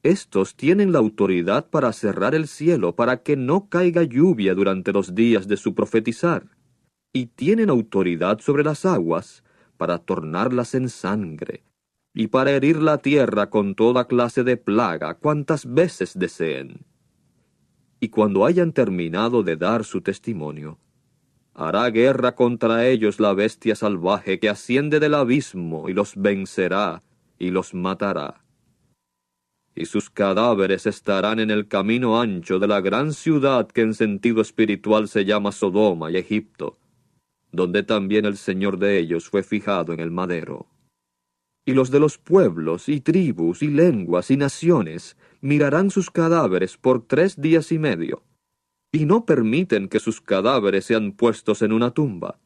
Estos tienen la autoridad para cerrar el cielo para que no caiga lluvia durante los días de su profetizar, y tienen autoridad sobre las aguas para tornarlas en sangre, y para herir la tierra con toda clase de plaga cuantas veces deseen. Y cuando hayan terminado de dar su testimonio, hará guerra contra ellos la bestia salvaje que asciende del abismo y los vencerá y los matará. Y sus cadáveres estarán en el camino ancho de la gran ciudad que en sentido espiritual se llama Sodoma y Egipto, donde también el Señor de ellos fue fijado en el madero. Y los de los pueblos, y tribus, y lenguas, y naciones, mirarán sus cadáveres por 3 días y medio, y no permiten que sus cadáveres sean puestos en una tumba.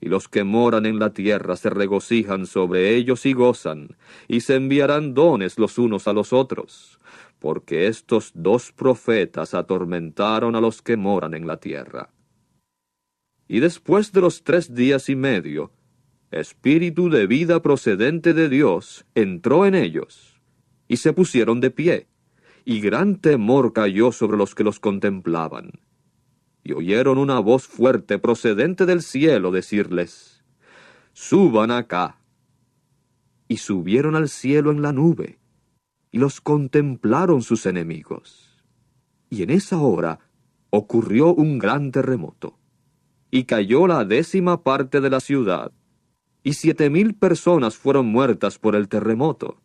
Y los que moran en la tierra se regocijan sobre ellos y gozan, y se enviarán dones los unos a los otros, porque estos 2 profetas atormentaron a los que moran en la tierra. Y después de los 3 días y medio, espíritu de vida procedente de Dios entró en ellos, y se pusieron de pie, y gran temor cayó sobre los que los contemplaban. Y oyeron una voz fuerte procedente del cielo decirles: Suban acá. Y subieron al cielo en la nube, y los contemplaron sus enemigos. Y en esa hora ocurrió un gran terremoto, y cayó la 10ª parte de la ciudad, y 7,000 personas fueron muertas por el terremoto,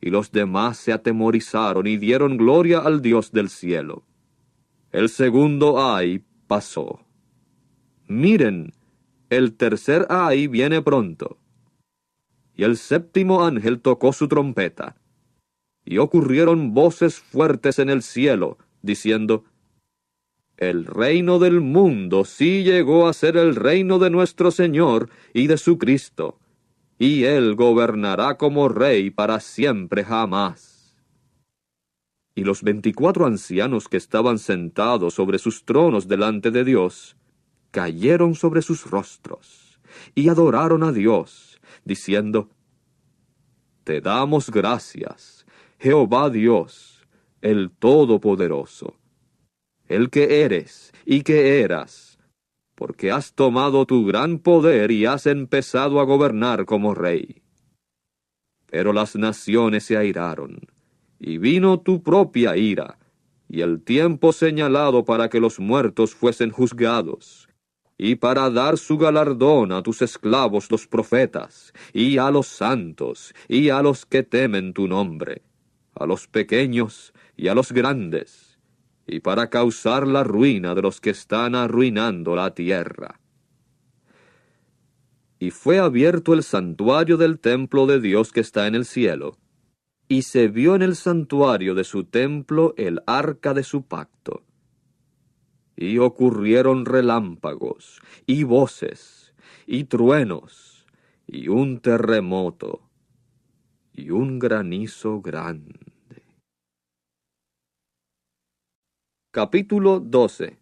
y los demás se atemorizaron y dieron gloria al Dios del cielo. El segundo ay pasó. Miren, el tercer ay viene pronto. Y el 7º ángel tocó su trompeta, y ocurrieron voces fuertes en el cielo, diciendo: El reino del mundo sí llegó a ser el reino de nuestro Señor y de su Cristo, y él gobernará como rey para siempre jamás. Y los 24 ancianos que estaban sentados sobre sus tronos delante de Dios, cayeron sobre sus rostros, y adoraron a Dios, diciendo: Te damos gracias, Jehová Dios, el Todopoderoso, el que eres y que eras, porque has tomado tu gran poder y has empezado a gobernar como rey. Pero las naciones se airaron, y vino tu propia ira, y el tiempo señalado para que los muertos fuesen juzgados, y para dar su galardón a tus esclavos los profetas, y a los santos, y a los que temen tu nombre, a los pequeños y a los grandes, y para causar la ruina de los que están arruinando la tierra. Y fue abierto el santuario del templo de Dios que está en el cielo, y se vio en el santuario de su templo el arca de su pacto. Y ocurrieron relámpagos, y voces, y truenos, y un terremoto, y un granizo grande. Capítulo 12.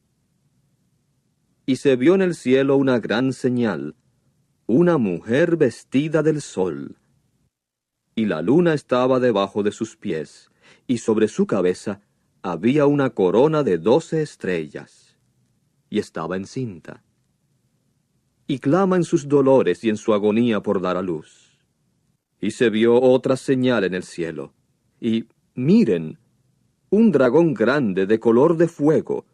Y se vio en el cielo una gran señal, una mujer vestida del sol, y la luna estaba debajo de sus pies, y sobre su cabeza había una corona de 12 estrellas, y estaba encinta. Y clama en sus dolores y en su agonía por dar a luz. Y se vio otra señal en el cielo, y miren, un dragón grande de color de fuego,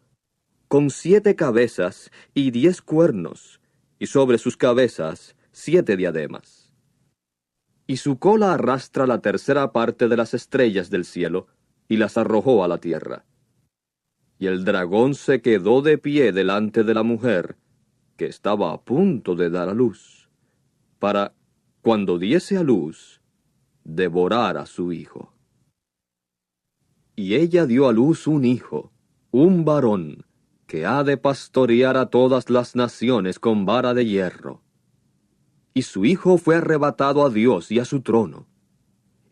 con 7 cabezas y 10 cuernos, y sobre sus cabezas 7 diademas. Y su cola arrastra la tercera parte de las estrellas del cielo, y las arrojó a la tierra. Y el dragón se quedó de pie delante de la mujer, que estaba a punto de dar a luz, para, cuando diese a luz, devorar a su hijo. Y ella dio a luz un hijo, un varón, que ha de pastorear a todas las naciones con vara de hierro. Y su hijo fue arrebatado a Dios y a su trono.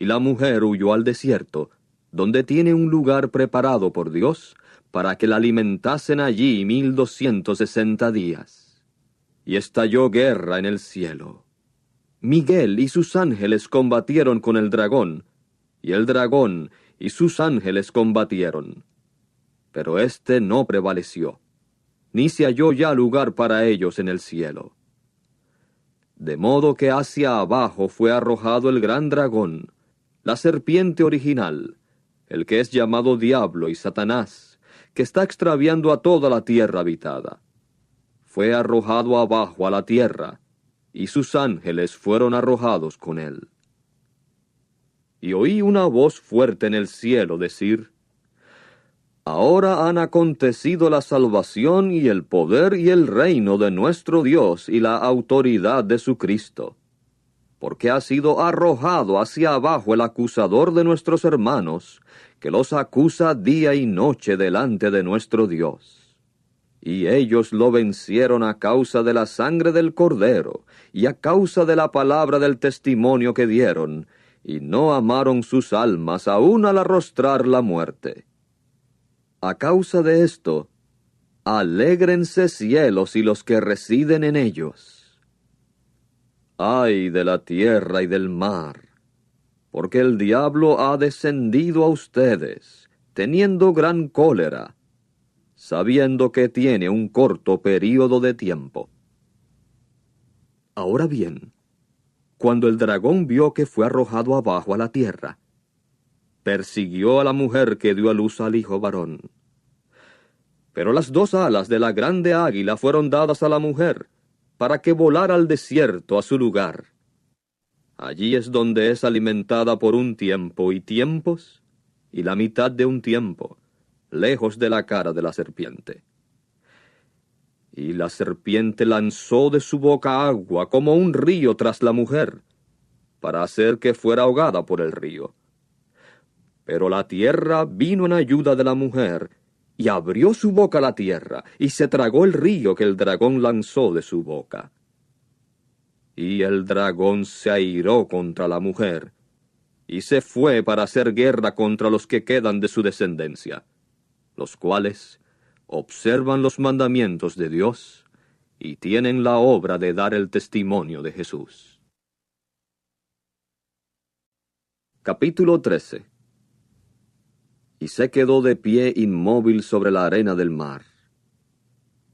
Y la mujer huyó al desierto, donde tiene un lugar preparado por Dios, para que la alimentasen allí 1260 días. Y estalló guerra en el cielo. Miguel y sus ángeles combatieron con el dragón, y el dragón y sus ángeles combatieron. Pero éste no prevaleció, ni se halló ya lugar para ellos en el cielo. De modo que hacia abajo fue arrojado el gran dragón, la serpiente original, el que es llamado Diablo y Satanás, que está extraviando a toda la tierra habitada. Fue arrojado abajo a la tierra, y sus ángeles fueron arrojados con él. Y oí una voz fuerte en el cielo decir: Ahora han acontecido la salvación y el poder y el reino de nuestro Dios y la autoridad de su Cristo, porque ha sido arrojado hacia abajo el acusador de nuestros hermanos, que los acusa día y noche delante de nuestro Dios. Y ellos lo vencieron a causa de la sangre del Cordero, y a causa de la palabra del testimonio que dieron, y no amaron sus almas aun al arrostrar la muerte. A causa de esto, alégrense cielos y los que residen en ellos. Ay de la tierra y del mar, porque el diablo ha descendido a ustedes, teniendo gran cólera, sabiendo que tiene un corto período de tiempo. Ahora bien, cuando el dragón vio que fue arrojado abajo a la tierra, persiguió a la mujer que dio a luz al hijo varón. Pero las 2 alas de la grande águila fueron dadas a la mujer, para que volara al desierto a su lugar. Allí es donde es alimentada por un tiempo y tiempos, y la mitad de un tiempo, lejos de la cara de la serpiente. Y la serpiente lanzó de su boca agua como un río tras la mujer, para hacer que fuera ahogada por el río. Pero la tierra vino en ayuda de la mujer, y abrió su boca la tierra, y se tragó el río que el dragón lanzó de su boca. Y el dragón se airó contra la mujer, y se fue para hacer guerra contra los que quedan de su descendencia, los cuales observan los mandamientos de Dios y tienen la obra de dar el testimonio de Jesús. Capítulo 13. Y se quedó de pie inmóvil sobre la arena del mar.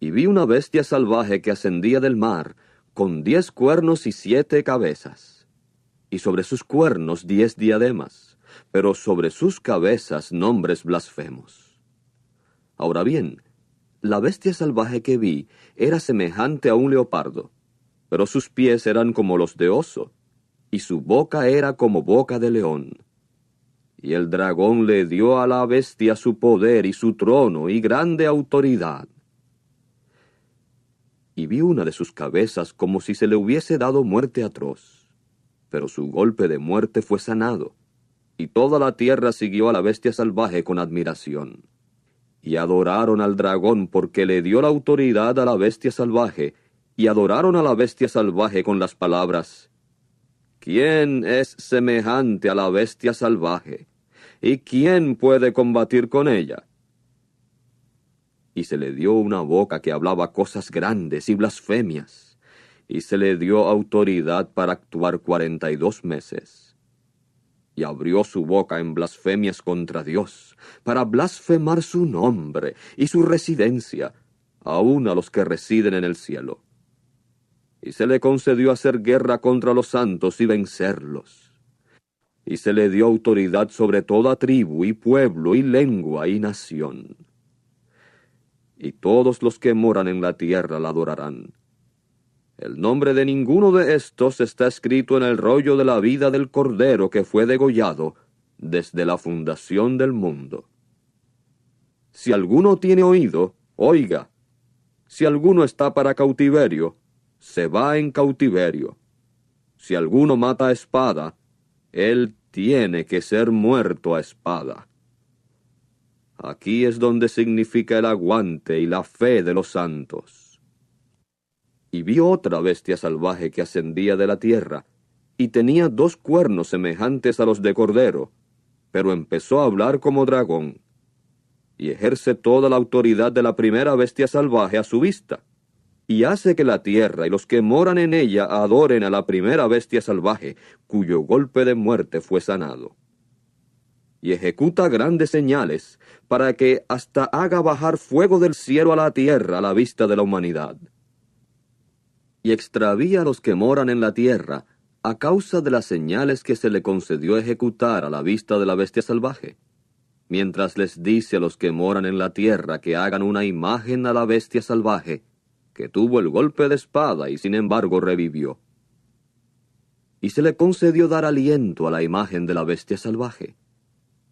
Y vi una bestia salvaje que ascendía del mar, con 10 cuernos y 7 cabezas, y sobre sus cuernos 10 diademas, pero sobre sus cabezas nombres blasfemos. Ahora bien, la bestia salvaje que vi era semejante a un leopardo, pero sus pies eran como los de oso, y su boca era como boca de león. Y el dragón le dio a la bestia su poder y su trono y grande autoridad. Y vi una de sus cabezas como si se le hubiese dado muerte atroz, pero su golpe de muerte fue sanado, y toda la tierra siguió a la bestia salvaje con admiración. Y adoraron al dragón porque le dio la autoridad a la bestia salvaje, y adoraron a la bestia salvaje con las palabras: ¿Quién es semejante a la bestia salvaje? ¿Y quién puede combatir con ella? Y se le dio una boca que hablaba cosas grandes y blasfemias, y se le dio autoridad para actuar 42 meses. Y abrió su boca en blasfemias contra Dios, para blasfemar su nombre y su residencia, aun a los que residen en el cielo. Y se le concedió hacer guerra contra los santos y vencerlos. Y se le dio autoridad sobre toda tribu y pueblo y lengua y nación. Y todos los que moran en la tierra la adorarán. El nombre de ninguno de estos está escrito en el rollo de la vida del Cordero que fue degollado desde la fundación del mundo. Si alguno tiene oído, oiga. Si alguno está para cautiverio, se va en cautiverio. Si alguno mata a espada, él tiene que ser muerto a espada. Aquí es donde significa el aguante y la fe de los santos. Y vi otra bestia salvaje que ascendía de la tierra, y tenía 2 cuernos semejantes a los de cordero, pero empezó a hablar como dragón, y ejerce toda la autoridad de la primera bestia salvaje a su vista, y hace que la tierra y los que moran en ella adoren a la primera bestia salvaje, cuyo golpe de muerte fue sanado. Y ejecuta grandes señales, para que hasta haga bajar fuego del cielo a la tierra a la vista de la humanidad. Y extravía a los que moran en la tierra, a causa de las señales que se le concedió ejecutar a la vista de la bestia salvaje, mientras les dice a los que moran en la tierra que hagan una imagen a la bestia salvaje, que tuvo el golpe de espada y sin embargo revivió. Y se le concedió dar aliento a la imagen de la bestia salvaje,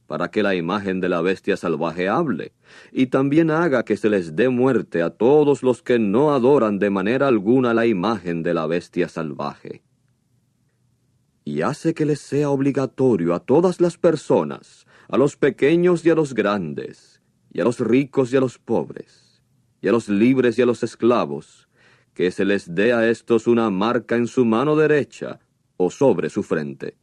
para que la imagen de la bestia salvaje hable, y también haga que se les dé muerte a todos los que no adoran de manera alguna la imagen de la bestia salvaje. Y hace que les sea obligatorio a todas las personas, a los pequeños y a los grandes, y a los ricos y a los pobres, y a los libres y a los esclavos, que se les dé a estos una marca en su mano derecha o sobre su frente,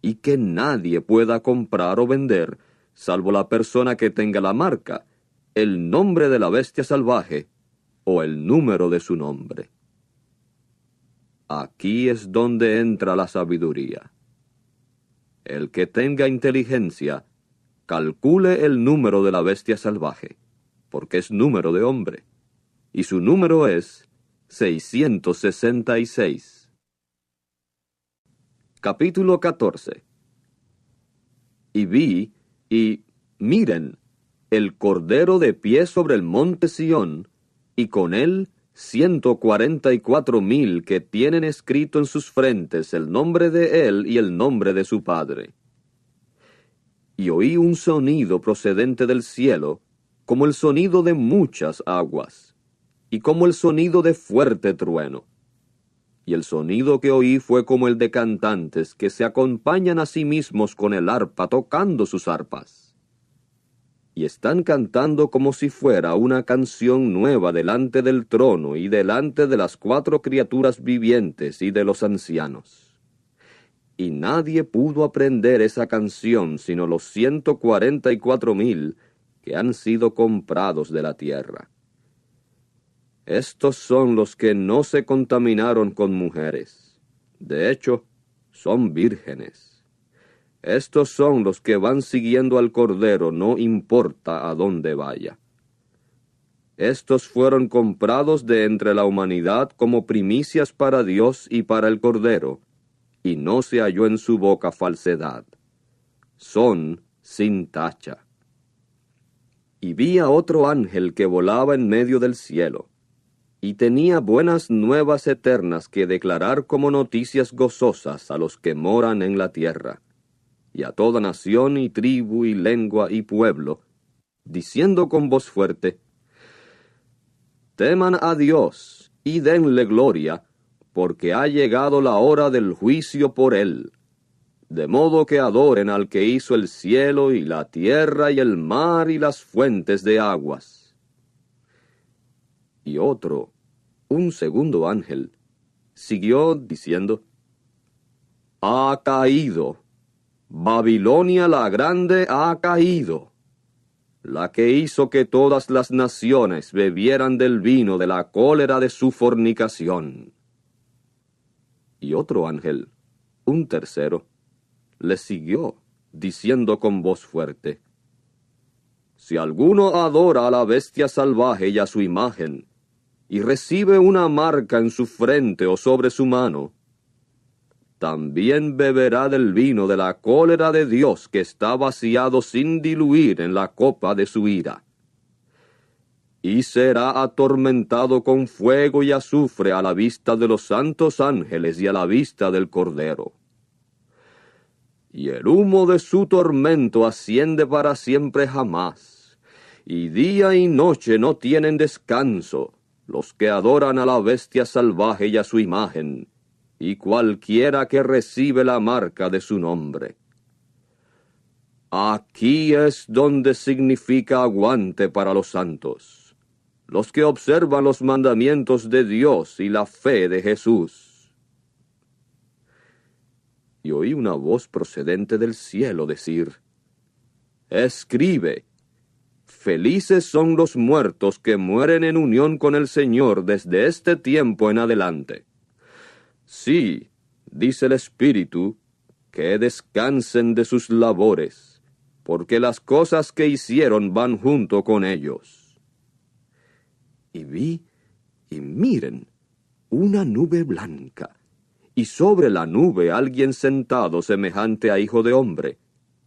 y que nadie pueda comprar o vender, salvo la persona que tenga la marca, el nombre de la bestia salvaje, o el número de su nombre. Aquí es donde entra la sabiduría. El que tenga inteligencia, calcule el número de la bestia salvaje, porque es número de hombre, y su número es 666. Capítulo 14. Y vi, y miren, el Cordero de pie sobre el monte Sión, y con él 144,000 que tienen escrito en sus frentes el nombre de él y el nombre de su Padre. Y oí un sonido procedente del cielo, como el sonido de muchas aguas, y como el sonido de fuerte trueno. Y el sonido que oí fue como el de cantantes que se acompañan a sí mismos con el arpa tocando sus arpas. y están cantando como si fuera una canción nueva delante del trono y delante de las 4 criaturas vivientes y de los ancianos. Y nadie pudo aprender esa canción sino los 144,000 que han sido comprados de la tierra. Estos son los que no se contaminaron con mujeres. De hecho, son vírgenes. Estos son los que van siguiendo al Cordero, no importa a dónde vaya. Estos fueron comprados de entre la humanidad como primicias para Dios y para el Cordero, y no se halló en su boca falsedad. Son sin tacha. Y vi a otro ángel que volaba en medio del cielo, y tenía buenas nuevas eternas que declarar como noticias gozosas a los que moran en la tierra, y a toda nación y tribu y lengua y pueblo, diciendo con voz fuerte: teman a Dios y denle gloria, porque ha llegado la hora del juicio por él, de modo que adoren al que hizo el cielo y la tierra y el mar y las fuentes de aguas. Y otro, un segundo ángel, siguió diciendo: ha caído, Babilonia la grande ha caído, la que hizo que todas las naciones bebieran del vino de la cólera de su fornicación. Y otro ángel, un tercero, le siguió, diciendo con voz fuerte: si alguno adora a la bestia salvaje y a su imagen, y recibe una marca en su frente o sobre su mano, también beberá del vino de la cólera de Dios que está vaciado sin diluir en la copa de su ira. Y será atormentado con fuego y azufre a la vista de los santos ángeles y a la vista del Cordero. Y el humo de su tormento asciende para siempre jamás, y día y noche no tienen descanso los que adoran a la bestia salvaje y a su imagen, y cualquiera que recibe la marca de su nombre. Aquí es donde significa aguante para los santos, los que observan los mandamientos de Dios y la fe de Jesús. Y oí una voz procedente del cielo decir: escribe, felices son los muertos que mueren en unión con el Señor desde este tiempo en adelante. Sí, dice el Espíritu, que descansen de sus labores, porque las cosas que hicieron van junto con ellos. Y vi, y miren, una nube blanca, y sobre la nube alguien sentado semejante a hijo de hombre,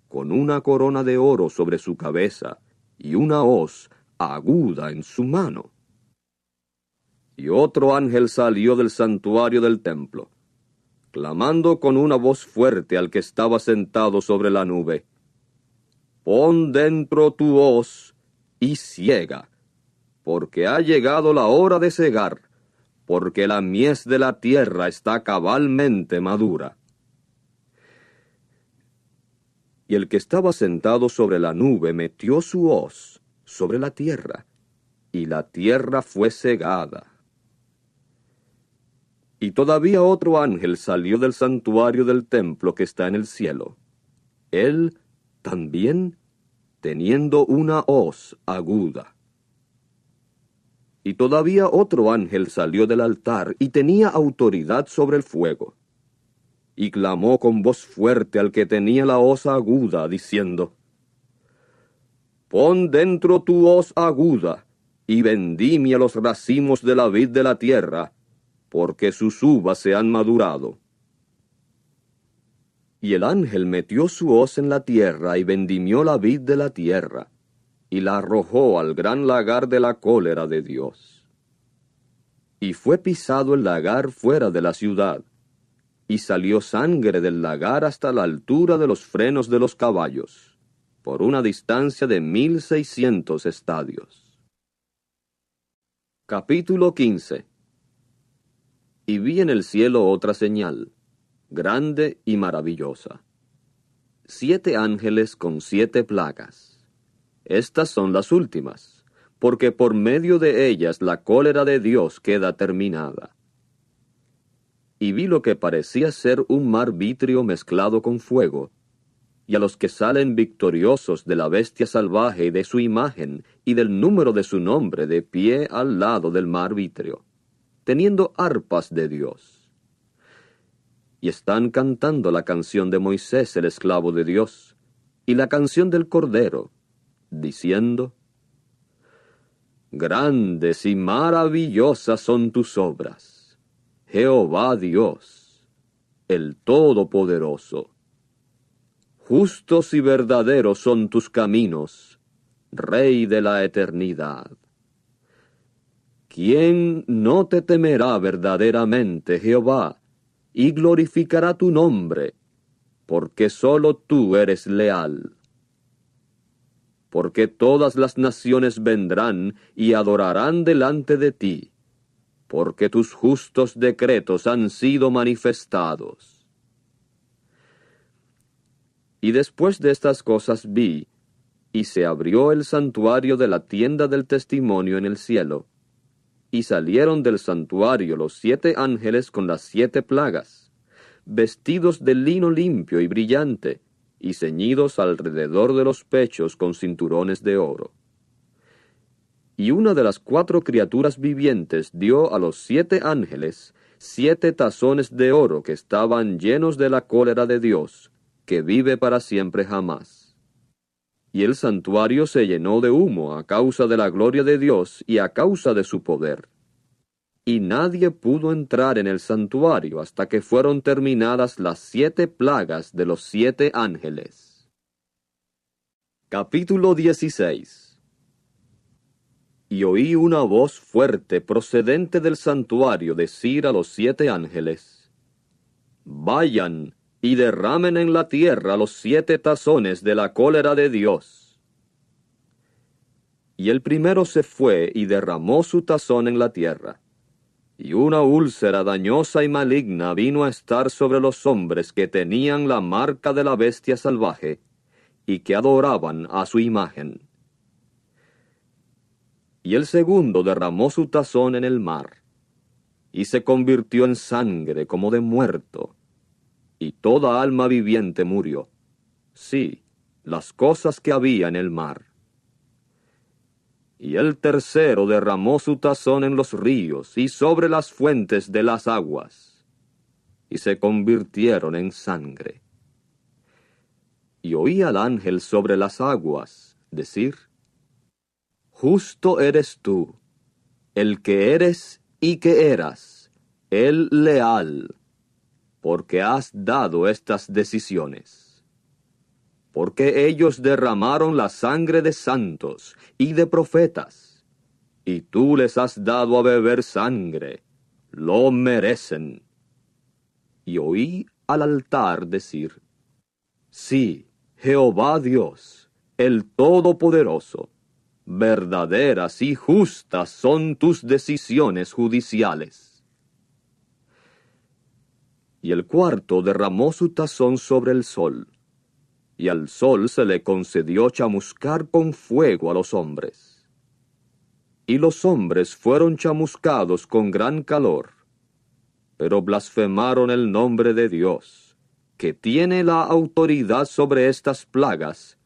con una corona de oro sobre su cabeza, y una hoz aguda en su mano. Y otro ángel salió del santuario del templo, clamando con una voz fuerte al que estaba sentado sobre la nube: pon dentro tu hoz y ciega, porque ha llegado la hora de cegar, porque la mies de la tierra está cabalmente madura. Y el que estaba sentado sobre la nube metió su hoz sobre la tierra, y la tierra fue cegada. Y todavía otro ángel salió del santuario del templo que está en el cielo, él también teniendo una hoz aguda. Y todavía otro ángel salió del altar y tenía autoridad sobre el fuego, y clamó con voz fuerte al que tenía la hoz aguda, diciendo: pon dentro tu hoz aguda, y vendimia los racimos de la vid de la tierra, porque sus uvas se han madurado. Y el ángel metió su hoz en la tierra y vendimió la vid de la tierra, y la arrojó al gran lagar de la cólera de Dios. Y fue pisado el lagar fuera de la ciudad, y salió sangre del lagar hasta la altura de los frenos de los caballos, por una distancia de 1,600 estadios. Capítulo 15. Y vi en el cielo otra señal, grande y maravillosa: 7 ángeles con 7 plagas. estas son las últimas, porque por medio de ellas la cólera de Dios queda terminada. Y vi lo que parecía ser un mar vitrio mezclado con fuego, y a los que salen victoriosos de la bestia salvaje y de su imagen y del número de su nombre de pie al lado del mar vitrio, teniendo arpas de Dios. Y están cantando la canción de Moisés, el esclavo de Dios, y la canción del Cordero, diciendo: Grandes y maravillosas son tus obras, Jehová Dios, el Todopoderoso. Justos y verdaderos son tus caminos, Rey de la eternidad. ¿Quién no te temerá verdaderamente, Jehová, y glorificará tu nombre? Porque sólo tú eres leal. Porque todas las naciones vendrán y adorarán delante de ti, porque tus justos decretos han sido manifestados. Y después de estas cosas vi, y se abrió el santuario de la tienda del testimonio en el cielo, y salieron del santuario los 7 ángeles con las 7 plagas, vestidos de lino limpio y brillante, y ceñidos alrededor de los pechos con cinturones de oro. Y una de las 4 criaturas vivientes dio a los 7 ángeles 7 tazones de oro que estaban llenos de la cólera de Dios, que vive para siempre jamás. Y el santuario se llenó de humo a causa de la gloria de Dios y a causa de su poder. Y nadie pudo entrar en el santuario hasta que fueron terminadas las 7 plagas de los 7 ángeles. Capítulo 16. Y oí una voz fuerte procedente del santuario decir a los 7 ángeles: Vayan y derramen en la tierra los 7 tazones de la cólera de Dios. Y el primero se fue y derramó su tazón en la tierra. Y una úlcera dañosa y maligna vino a estar sobre los hombres que tenían la marca de la bestia salvaje, y que adoraban a su imagen. Y el segundo derramó su tazón en el mar, y se convirtió en sangre como de muerto, y toda alma viviente murió. Sí, las cosas que había en el mar. Y el tercero derramó su tazón en los ríos y sobre las fuentes de las aguas, y se convirtieron en sangre. Y oí al ángel sobre las aguas decir: Justo eres tú, el que eres y que eras, el leal, porque has dado estas decisiones. Porque ellos derramaron la sangre de santos y de profetas, y tú les has dado a beber sangre, lo merecen. Y oí al altar decir: Sí, Jehová Dios, el Todopoderoso, verdaderas y justas son tus decisiones judiciales. Y el cuarto derramó su tazón sobre el sol, y al sol se le concedió chamuscar con fuego a los hombres. Y los hombres fueron chamuscados con gran calor, pero blasfemaron el nombre de Dios, que tiene la autoridad sobre estas plagas,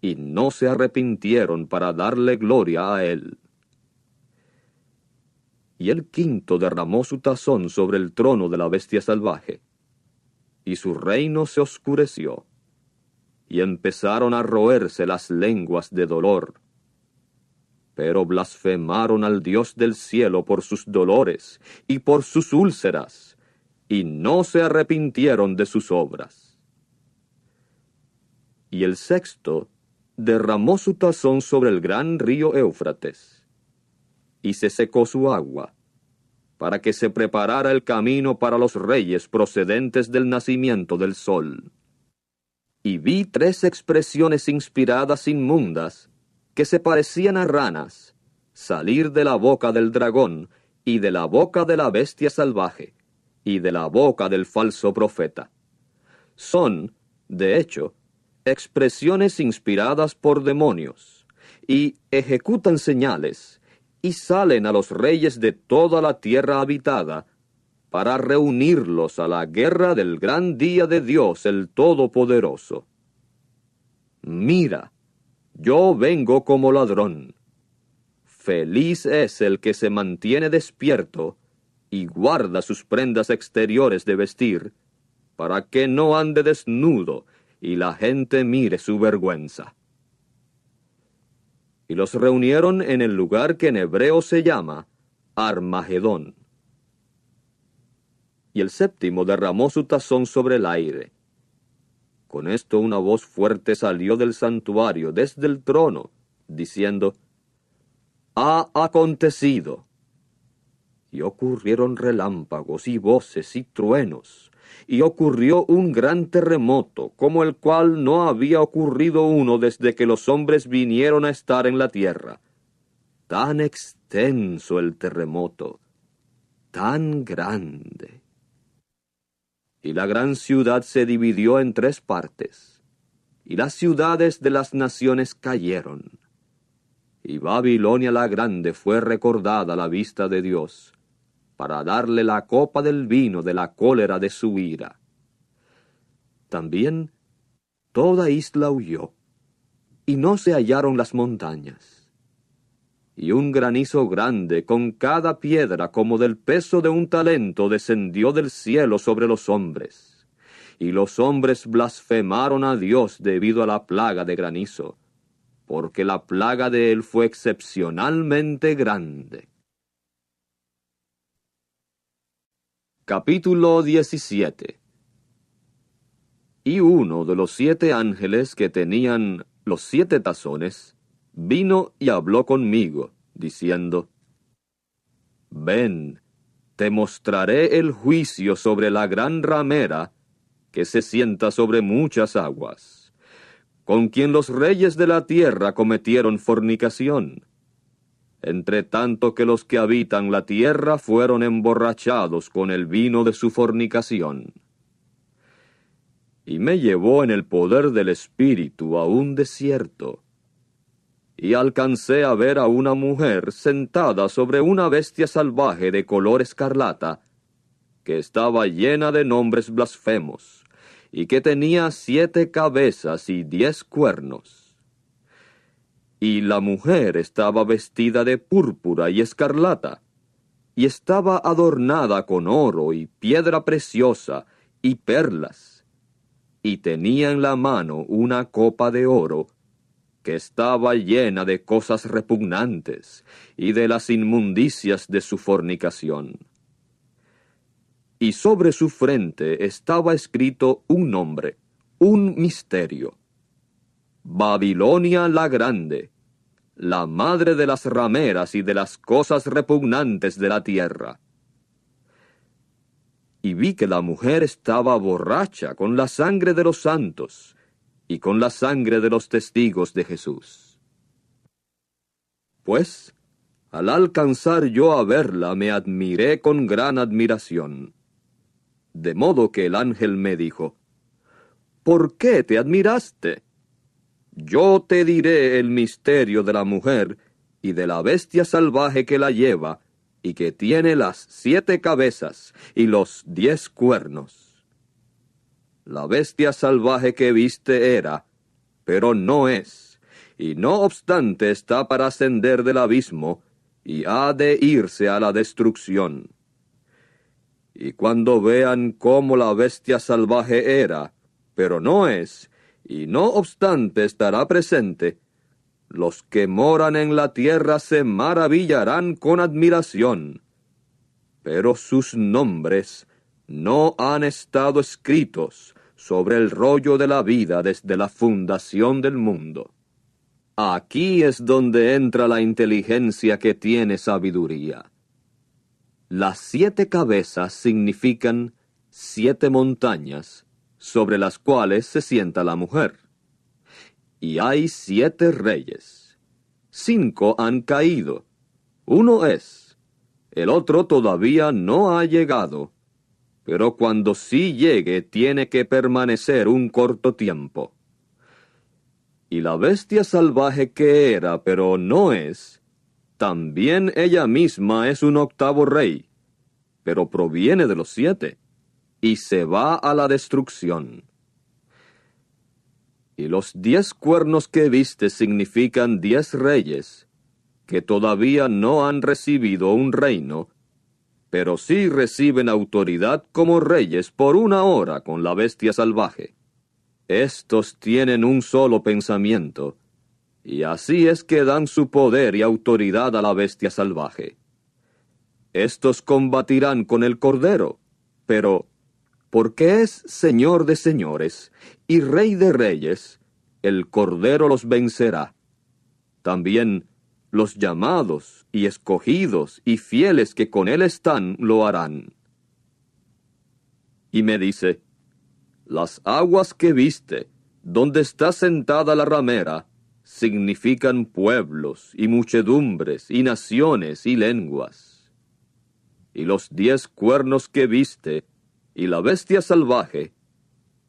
y no se arrepintieron para darle gloria a él. Y el quinto derramó su tazón sobre el trono de la bestia salvaje, y su reino se oscureció, y empezaron a roerse las lenguas de dolor. Pero blasfemaron al Dios del cielo por sus dolores y por sus úlceras, y no se arrepintieron de sus obras. Y el sexto derramó su tazón sobre el gran río Éufrates, y se secó su agua, para que se preparara el camino para los reyes procedentes del nacimiento del sol. Y vi 3 expresiones inspiradas inmundas, que se parecían a ranas, salir de la boca del dragón, y de la boca de la bestia salvaje, y de la boca del falso profeta. Son, de hecho, expresiones inspiradas por demonios, y ejecutan señales, y salen a los reyes de toda la tierra habitada, para reunirlos a la guerra del gran día de Dios el Todopoderoso. Mira, yo vengo como ladrón. Feliz es el que se mantiene despierto y guarda sus prendas exteriores de vestir, para que no ande desnudo y la gente mire su vergüenza. Y los reunieron en el lugar que en hebreo se llama Armagedón. Y el séptimo derramó su tazón sobre el aire. Con esto una voz fuerte salió del santuario desde el trono, diciendo: «Ha acontecido». Y ocurrieron relámpagos y voces y truenos, y ocurrió un gran terremoto, como el cual no había ocurrido uno desde que los hombres vinieron a estar en la tierra. Tan extenso el terremoto, tan grande. Y la gran ciudad se dividió en 3 partes, y las ciudades de las naciones cayeron. Y Babilonia la grande fue recordada a la vista de Dios, para darle la copa del vino de la cólera de su ira. También toda isla huyó, y no se hallaron las montañas. Y un granizo grande con cada piedra como del peso de un talento descendió del cielo sobre los hombres. Y los hombres blasfemaron a Dios debido a la plaga de granizo, porque la plaga de él fue excepcionalmente grande. Capítulo 17. Y uno de los 7 ángeles que tenían los 7 tazones vino y habló conmigo, diciendo: «Ven, te mostraré el juicio sobre la gran ramera que se sienta sobre muchas aguas, con quien los reyes de la tierra cometieron fornicación, entre tanto que los que habitan la tierra fueron emborrachados con el vino de su fornicación». Y me llevó en el poder del Espíritu a un desierto, y alcancé a ver a una mujer sentada sobre una bestia salvaje de color escarlata, que estaba llena de nombres blasfemos, y que tenía 7 cabezas y 10 cuernos. Y la mujer estaba vestida de púrpura y escarlata, y estaba adornada con oro y piedra preciosa y perlas, y tenía en la mano una copa de oro, que estaba llena de cosas repugnantes y de las inmundicias de su fornicación. Y sobre su frente estaba escrito un nombre, un misterio: Babilonia la Grande, la madre de las rameras y de las cosas repugnantes de la tierra. Y vi que la mujer estaba borracha con la sangre de los santos y con la sangre de los testigos de Jesús. Pues, al alcanzar yo a verla, me admiré con gran admiración. De modo que el ángel me dijo: «¿Por qué te admiraste? Yo te diré el misterio de la mujer y de la bestia salvaje que la lleva, y que tiene las 7 cabezas y los 10 cuernos. La bestia salvaje que viste era, pero no es, y no obstante está para ascender del abismo, y ha de irse a la destrucción. Y cuando vean cómo la bestia salvaje era, pero no es, y no obstante estará presente, los que moran en la tierra se maravillarán con admiración. Pero sus nombres no han estado escritos sobre el rollo de la vida desde la fundación del mundo». Aquí es donde entra la inteligencia que tiene sabiduría. Las 7 cabezas significan 7 montañas, sobre las cuales se sienta la mujer. Y hay 7 reyes. 5 han caído. Uno es. El otro todavía no ha llegado, pero cuando sí llegue tiene que permanecer un corto tiempo. Y la bestia salvaje que era, pero no es, también ella misma es un octavo rey, pero proviene de los 7, y se va a la destrucción. Y los 10 cuernos que viste significan 10 reyes, que todavía no han recibido un reino, pero sí reciben autoridad como reyes por 1 hora con la bestia salvaje. Estos tienen un solo pensamiento, y así es que dan su poder y autoridad a la bestia salvaje. Estos combatirán con el Cordero, pero porque es Señor de señores y Rey de reyes, el Cordero los vencerá. También los llamados y escogidos y fieles que con él están lo harán. Y me dice, las aguas que viste, donde está sentada la ramera, significan pueblos y muchedumbres y naciones y lenguas. Y los 10 cuernos que viste, y la bestia salvaje,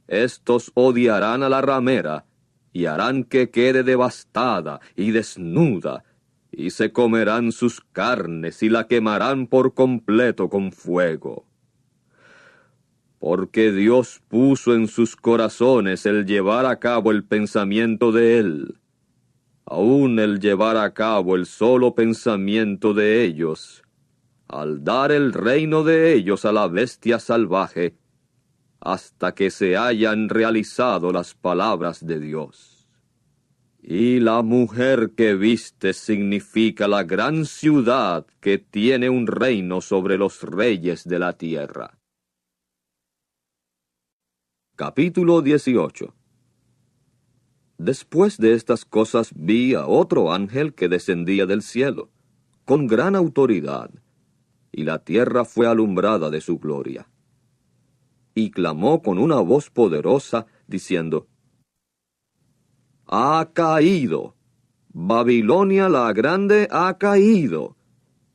estos odiarán a la ramera, y harán que quede devastada y desnuda, y se comerán sus carnes y la quemarán por completo con fuego. Porque Dios puso en sus corazones el llevar a cabo el pensamiento de Él, aun el llevar a cabo el solo pensamiento de ellos, al dar el reino de ellos a la bestia salvaje, hasta que se hayan realizado las palabras de Dios. Y la mujer que viste significa la gran ciudad que tiene un reino sobre los reyes de la tierra. Capítulo 18. Después de estas cosas vi a otro ángel que descendía del cielo, con gran autoridad, y la tierra fue alumbrada de su gloria. Y clamó con una voz poderosa, diciendo, «Ha caído, Babilonia la grande ha caído,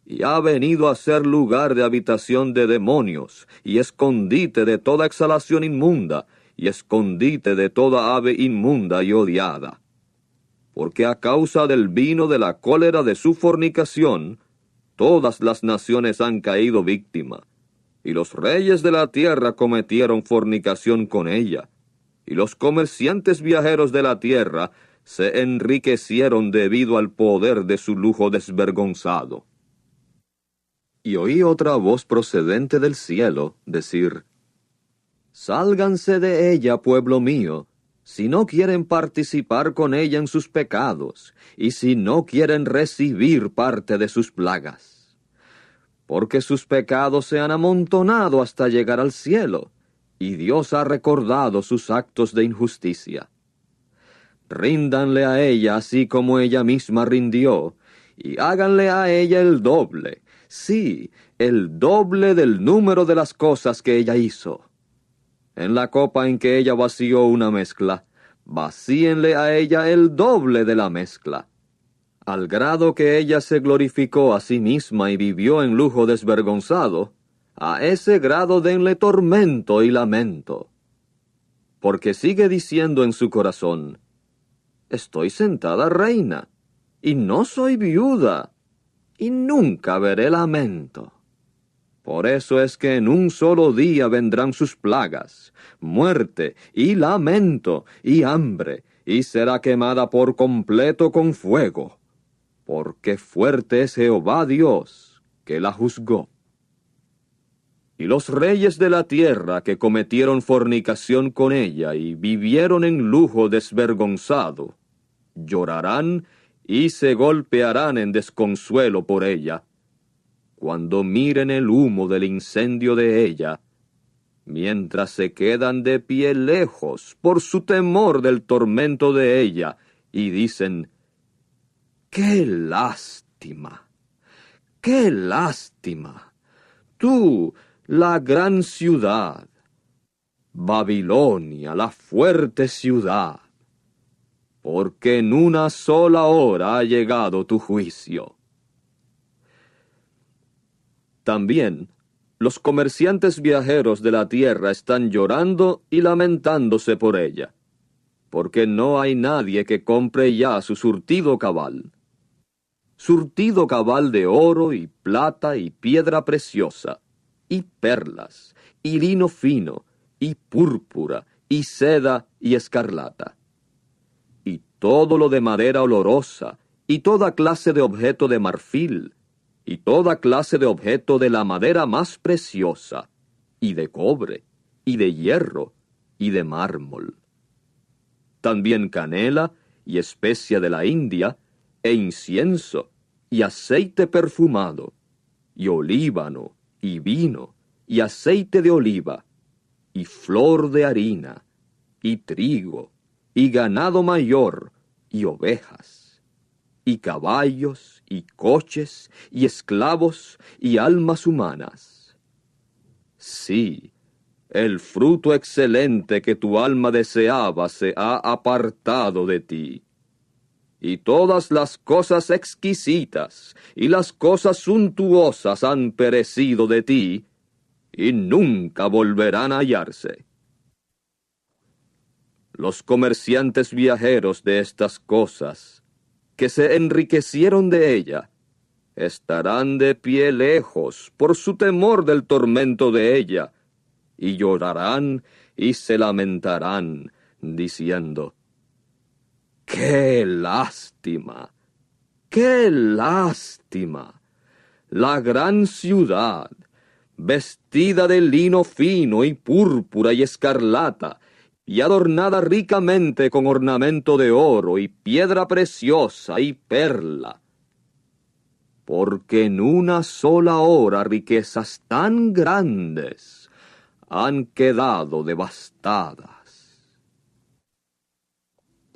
y ha venido a ser lugar de habitación de demonios, y escondite de toda exhalación inmunda, y escondite de toda ave inmunda y odiada. Porque a causa del vino de la cólera de su fornicación, todas las naciones han caído víctima, y los reyes de la tierra cometieron fornicación con ella, y los comerciantes viajeros de la tierra se enriquecieron debido al poder de su lujo desvergonzado». Y oí otra voz procedente del cielo decir, «Sálganse de ella, pueblo mío, si no quieren participar con ella en sus pecados, y si no quieren recibir parte de sus plagas. Porque sus pecados se han amontonado hasta llegar al cielo, y Dios ha recordado sus actos de injusticia. Ríndanle a ella así como ella misma rindió, y háganle a ella el doble, sí, el doble del número de las cosas que ella hizo. En la copa en que ella vació una mezcla, vacíenle a ella el doble de la mezcla. Al grado que ella se glorificó a sí misma y vivió en lujo desvergonzado, a ese grado denle tormento y lamento. Porque sigue diciendo en su corazón, «Estoy sentada reina, y no soy viuda, y nunca veré lamento». Por eso es que en un solo día vendrán sus plagas, muerte, y lamento, y hambre, y será quemada por completo con fuego, porque fuerte es Jehová Dios, que la juzgó. Y los reyes de la tierra que cometieron fornicación con ella y vivieron en lujo desvergonzado, llorarán y se golpearán en desconsuelo por ella, cuando miren el humo del incendio de ella, mientras se quedan de pie lejos por su temor del tormento de ella, y dicen, «¡Qué lástima! ¡Qué lástima! Tú, la gran ciudad, Babilonia, la fuerte ciudad, porque en una sola hora ha llegado tu juicio». También, los comerciantes viajeros de la tierra están llorando y lamentándose por ella, porque no hay nadie que compre ya su surtido cabal de oro y plata y piedra preciosa, y perlas, y lino fino, y púrpura, y seda y escarlata, y todo lo de madera olorosa, y toda clase de objeto de marfil, y toda clase de objeto de la madera más preciosa, y de cobre, y de hierro, y de mármol. También canela, y especia de la India, e incienso, y aceite perfumado, y olíbano, y vino, y aceite de oliva, y flor de harina, y trigo, y ganado mayor, y ovejas, y caballos, y coches, y esclavos, y almas humanas. Sí, el fruto excelente que tu alma deseaba se ha apartado de ti. Y todas las cosas exquisitas y las cosas suntuosas han perecido de ti, y nunca volverán a hallarse. Los comerciantes viajeros de estas cosas, que se enriquecieron de ella, estarán de pie lejos por su temor del tormento de ella, y llorarán y se lamentarán, diciendo: ¡qué lástima! ¡Qué lástima! La gran ciudad, vestida de lino fino y púrpura y escarlata, y adornada ricamente con ornamento de oro y piedra preciosa y perla. Porque en una sola hora riquezas tan grandes han quedado devastadas.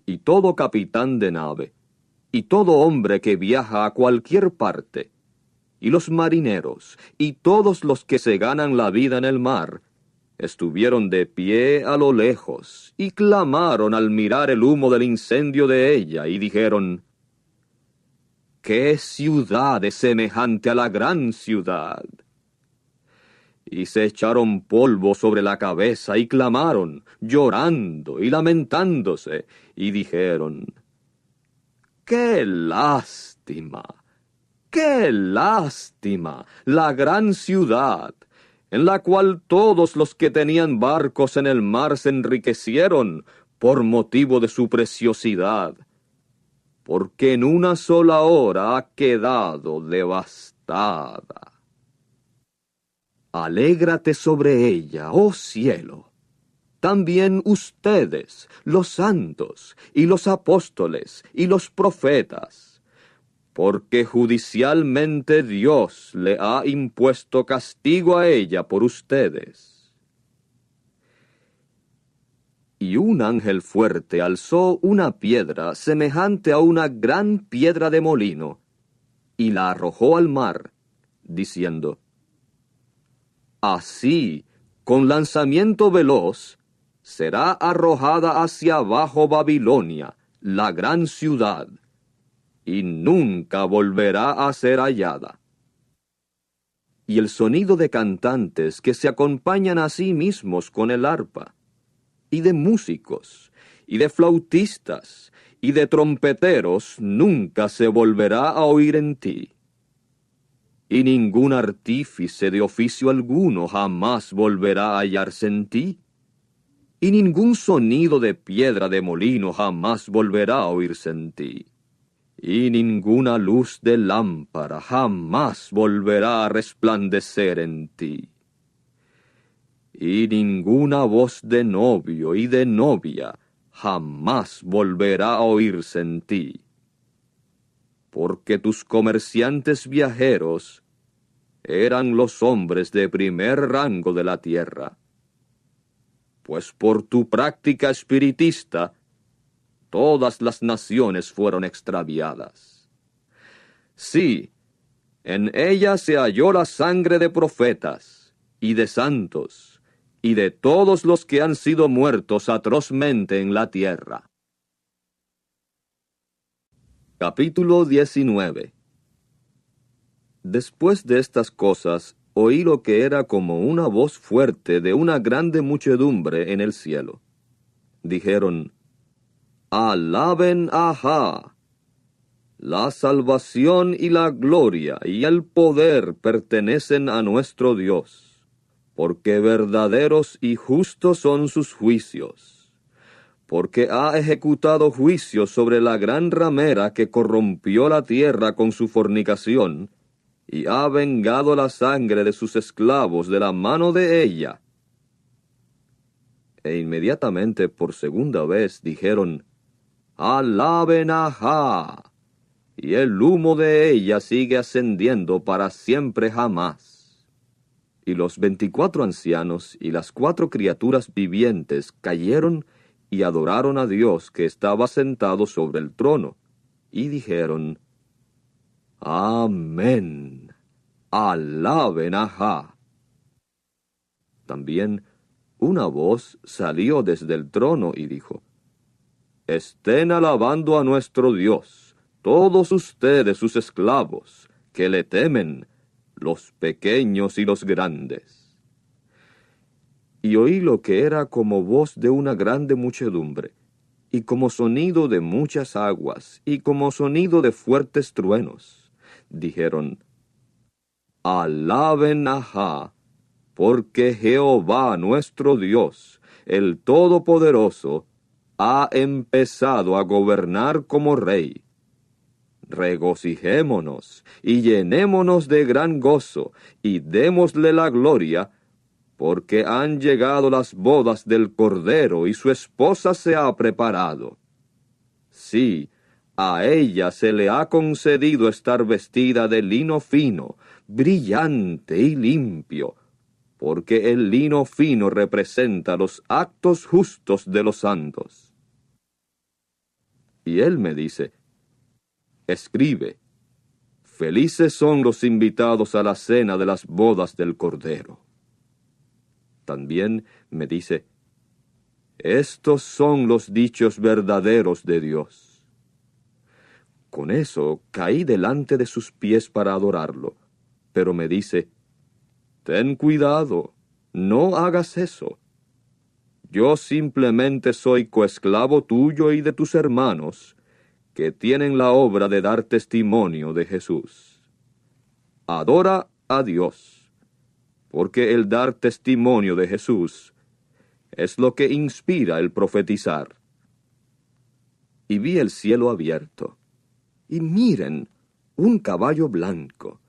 Y todo capitán de nave, y todo hombre que viaja a cualquier parte, y los marineros, y todos los que se ganan la vida en el mar, estuvieron de pie a lo lejos, y clamaron al mirar el humo del incendio de ella, y dijeron: ¡qué ciudad es semejante a la gran ciudad! Y se echaron polvo sobre la cabeza, y clamaron, llorando y lamentándose, y dijeron: ¡qué lástima! ¡qué lástima! La gran ciudad, en la cual todos los que tenían barcos en el mar se enriquecieron por motivo de su preciosidad, porque en una sola hora ha quedado devastada. Alégrate sobre ella, oh cielo. También ustedes, los santos, y los apóstoles, y los profetas, porque judicialmente Dios le ha impuesto castigo a ella por ustedes. Y un ángel fuerte alzó una piedra semejante a una gran piedra de molino, y la arrojó al mar, diciendo: así, con lanzamiento veloz, será arrojada hacia abajo Babilonia, la gran ciudad, y nunca volverá a ser hallada. Y el sonido de cantantes que se acompañan a sí mismos con el arpa, y de músicos, y de flautistas, y de trompeteros, nunca se volverá a oír en ti. Y ningún artífice de oficio alguno jamás volverá a hallarse en ti. Y ningún sonido de piedra de molino jamás volverá a oírse en ti. Y ninguna luz de lámpara jamás volverá a resplandecer en ti. Y ninguna voz de novio y de novia jamás volverá a oírse en ti. Porque tus comerciantes viajeros eran los hombres de primer rango de la tierra. Pues por tu práctica espiritista, todas las naciones fueron extraviadas. Sí, en ella se halló la sangre de profetas, y de santos, y de todos los que han sido muertos atrozmente en la tierra. Capítulo 19. Después de estas cosas, oí lo que era como una voz fuerte de una grande muchedumbre en el cielo. Dijeron: Alaben a Jah. La salvación y la gloria y el poder pertenecen a nuestro Dios, porque verdaderos y justos son sus juicios, porque ha ejecutado juicio sobre la gran ramera que corrompió la tierra con su fornicación, y ha vengado la sangre de sus esclavos de la mano de ella. E inmediatamente por segunda vez dijeron, Alaben a Jah. Y el humo de ella sigue ascendiendo para siempre jamás. Y los 24 ancianos y las 4 criaturas vivientes cayeron y adoraron a Dios que estaba sentado sobre el trono, y dijeron, Amén, alaben a Jah. También una voz salió desde el trono y dijo, Estén alabando a nuestro Dios, todos ustedes sus esclavos, que le temen, los pequeños y los grandes. Y oí lo que era como voz de una grande muchedumbre, y como sonido de muchas aguas, y como sonido de fuertes truenos. Dijeron, Alaben a Jah, porque Jehová nuestro Dios, el Todopoderoso, ha empezado a gobernar como Rey. Regocijémonos y llenémonos de gran gozo, y démosle la gloria, porque han llegado las bodas del Cordero, y su esposa se ha preparado. Sí, a ella se le ha concedido estar vestida de lino fino, brillante y limpio, porque el lino fino representa los actos justos de los santos. Y él me dice, Escribe, felices son los invitados a la cena de las bodas del Cordero. También me dice, estos son los dichos verdaderos de Dios. Con eso caí delante de sus pies para adorarlo, pero me dice, ten cuidado, no hagas eso. Yo simplemente soy coesclavo tuyo y de tus hermanos, que tienen la obra de dar testimonio de Jesús. Adora a Dios, porque el dar testimonio de Jesús es lo que inspira el profetizar. Y vi el cielo abierto, y miren, un caballo blanco,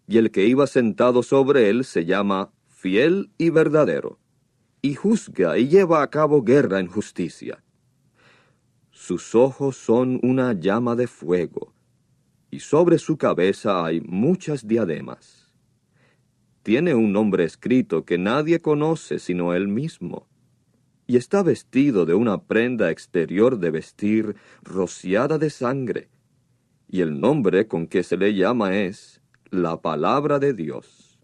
y el que iba sentado sobre él se llama Fiel y Verdadero, y juzga y lleva a cabo guerra en justicia. Sus ojos son una llama de fuego, y sobre su cabeza hay muchas diademas. Tiene un nombre escrito que nadie conoce sino él mismo, y está vestido de una prenda exterior de vestir rociada de sangre, y el nombre con que se le llama es la Palabra de Dios.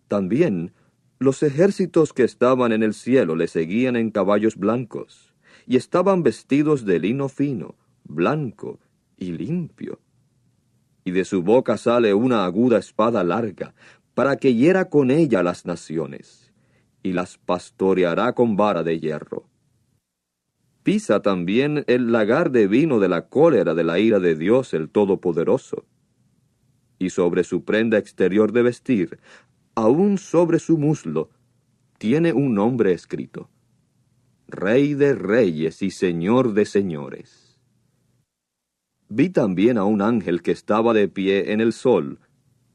También los ejércitos que estaban en el cielo le seguían en caballos blancos, y estaban vestidos de lino fino, blanco y limpio. Y de su boca sale una aguda espada larga, para que hiera con ella las naciones, y las pastoreará con vara de hierro. Pisa también el lagar de vino de la cólera de la ira de Dios el Todopoderoso. Y sobre su prenda exterior de vestir, aún sobre su muslo, tiene un nombre escrito: Rey de reyes y Señor de señores. Vi también a un ángel que estaba de pie en el sol,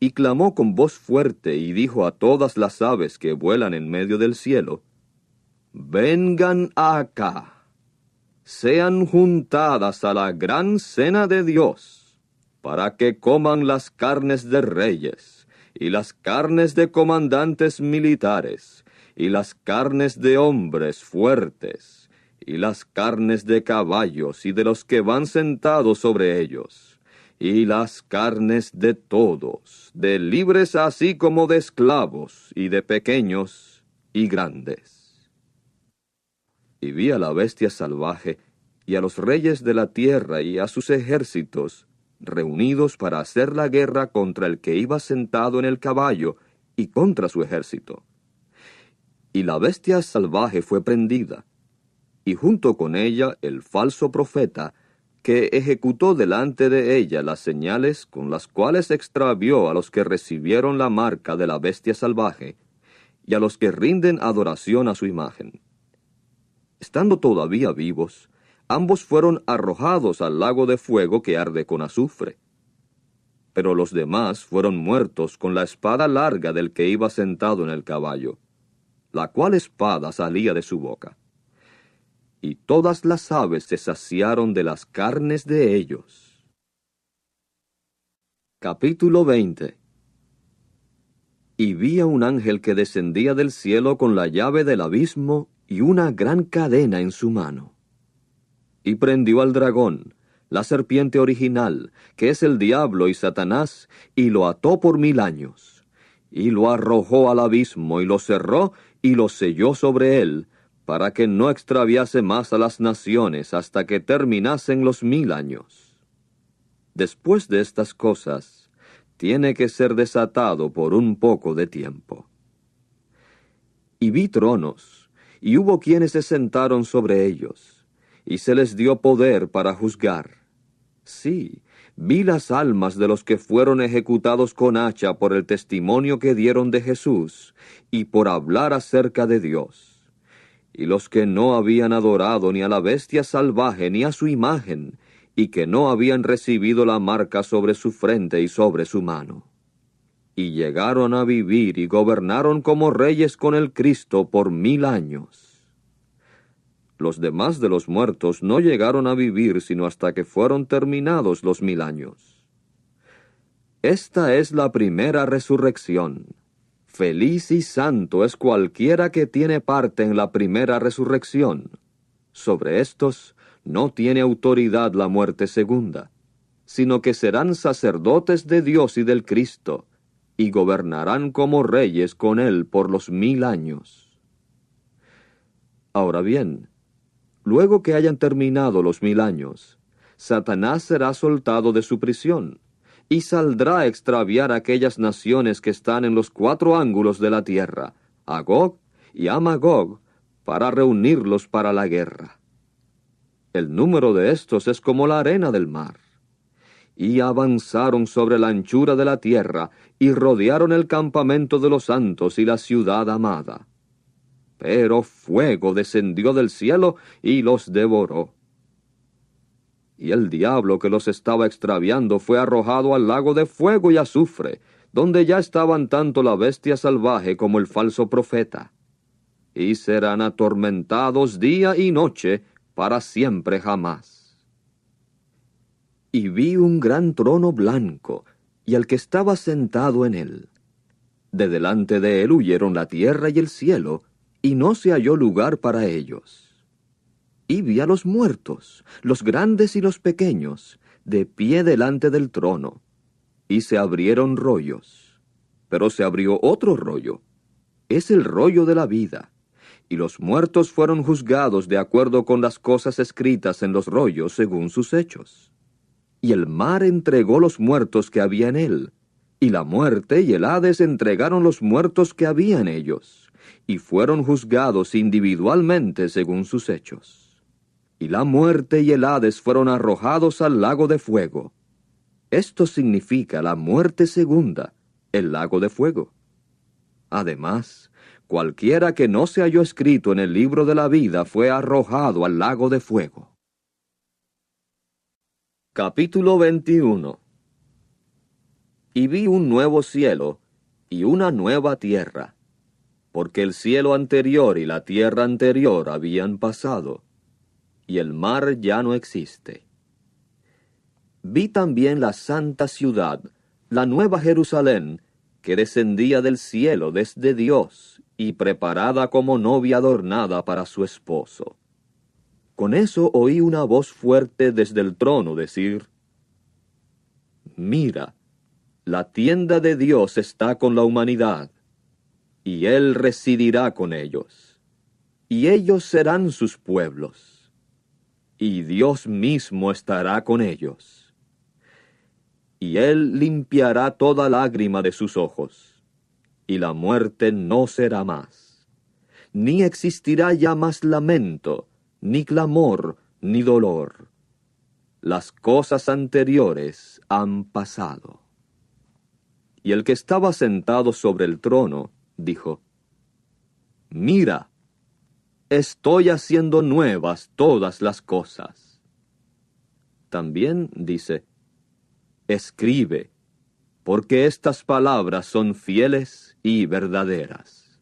y clamó con voz fuerte y dijo a todas las aves que vuelan en medio del cielo, vengan acá, sean juntadas a la gran cena de Dios, para que coman las carnes de reyes, y las carnes de comandantes militares, y las carnes de hombres fuertes, y las carnes de caballos y de los que van sentados sobre ellos, y las carnes de todos, de libres así como de esclavos, y de pequeños y grandes. Y vi a la bestia salvaje, y a los reyes de la tierra y a sus ejércitos, reunidos para hacer la guerra contra el que iba sentado en el caballo, y contra su ejército. Y la bestia salvaje fue prendida, y junto con ella el falso profeta, que ejecutó delante de ella las señales con las cuales extravió a los que recibieron la marca de la bestia salvaje, y a los que rinden adoración a su imagen. Estando todavía vivos, ambos fueron arrojados al lago de fuego que arde con azufre. Pero los demás fueron muertos con la espada larga del que iba sentado en el caballo, la cual espada salía de su boca. Y todas las aves se saciaron de las carnes de ellos. Capítulo 20. Y vi a un ángel que descendía del cielo con la llave del abismo y una gran cadena en su mano. Y prendió al dragón, la serpiente original, que es el diablo y Satanás, y lo ató por 1000 años. Y lo arrojó al abismo, y lo cerró, y lo selló sobre él, para que no extraviase más a las naciones hasta que terminasen los 1000 años. Después de estas cosas, tiene que ser desatado por un poco de tiempo. Y vi tronos, y hubo quienes se sentaron sobre ellos, y se les dio poder para juzgar. Sí, vi las almas de los que fueron ejecutados con hacha por el testimonio que dieron de Jesús, y por hablar acerca de Dios. Y los que no habían adorado ni a la bestia salvaje ni a su imagen, y que no habían recibido la marca sobre su frente y sobre su mano. Y llegaron a vivir y gobernaron como reyes con el Cristo por 1000 años. Los demás de los muertos no llegaron a vivir sino hasta que fueron terminados los 1000 años. Esta es la primera resurrección. Feliz y santo es cualquiera que tiene parte en la primera resurrección. Sobre estos no tiene autoridad la muerte segunda, sino que serán sacerdotes de Dios y del Cristo, y gobernarán como reyes con él por los 1000 años. Ahora bien, luego que hayan terminado los 1000 años, Satanás será soltado de su prisión, y saldrá a extraviar aquellas naciones que están en los 4 ángulos de la tierra, a Gog y a Magog, para reunirlos para la guerra. El número de estos es como la arena del mar. Y avanzaron sobre la anchura de la tierra, y rodearon el campamento de los santos y la ciudad amada. Pero fuego descendió del cielo y los devoró. Y el diablo que los estaba extraviando fue arrojado al lago de fuego y azufre, donde ya estaban tanto la bestia salvaje como el falso profeta. Y serán atormentados día y noche, para siempre jamás. Y vi un gran trono blanco, y al que estaba sentado en él. De delante de él huyeron la tierra y el cielo, y no se halló lugar para ellos. Y vi a los muertos, los grandes y los pequeños, de pie delante del trono, y se abrieron rollos. Pero se abrió otro rollo, es el rollo de la vida. Y los muertos fueron juzgados de acuerdo con las cosas escritas en los rollos según sus hechos. Y el mar entregó los muertos que había en él, y la muerte y el Hades entregaron los muertos que había en ellos, y fueron juzgados individualmente según sus hechos. Y la muerte y el Hades fueron arrojados al lago de fuego. Esto significa la muerte segunda, el lago de fuego. Además, cualquiera que no se halló escrito en el libro de la vida fue arrojado al lago de fuego. Capítulo 21. Y vi un nuevo cielo y una nueva tierra, porque el cielo anterior y la tierra anterior habían pasado, y el mar ya no existe. Vi también la santa ciudad, la nueva Jerusalén, que descendía del cielo desde Dios, y preparada como novia adornada para su esposo. Con eso oí una voz fuerte desde el trono decir: Mira, la tienda de Dios está con la humanidad, y Él residirá con ellos, y ellos serán sus pueblos, y Dios mismo estará con ellos. Y Él limpiará toda lágrima de sus ojos, y la muerte no será más, ni existirá ya más lamento, ni clamor, ni dolor. Las cosas anteriores han pasado. Y el que estaba sentado sobre el trono dijo: Mira, estoy haciendo nuevas todas las cosas. También dice: Escribe, porque estas palabras son fieles y verdaderas.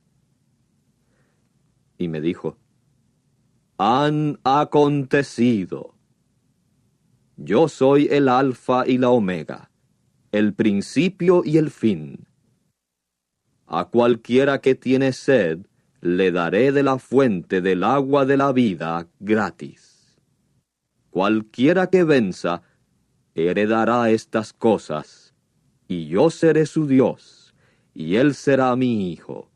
Y me dijo: Han acontecido. Yo soy el Alfa y la Omega, el principio y el fin. A cualquiera que tiene sed, le daré de la fuente del agua de la vida gratis. Cualquiera que venza, heredará estas cosas, y yo seré su Dios, y él será mi hijo.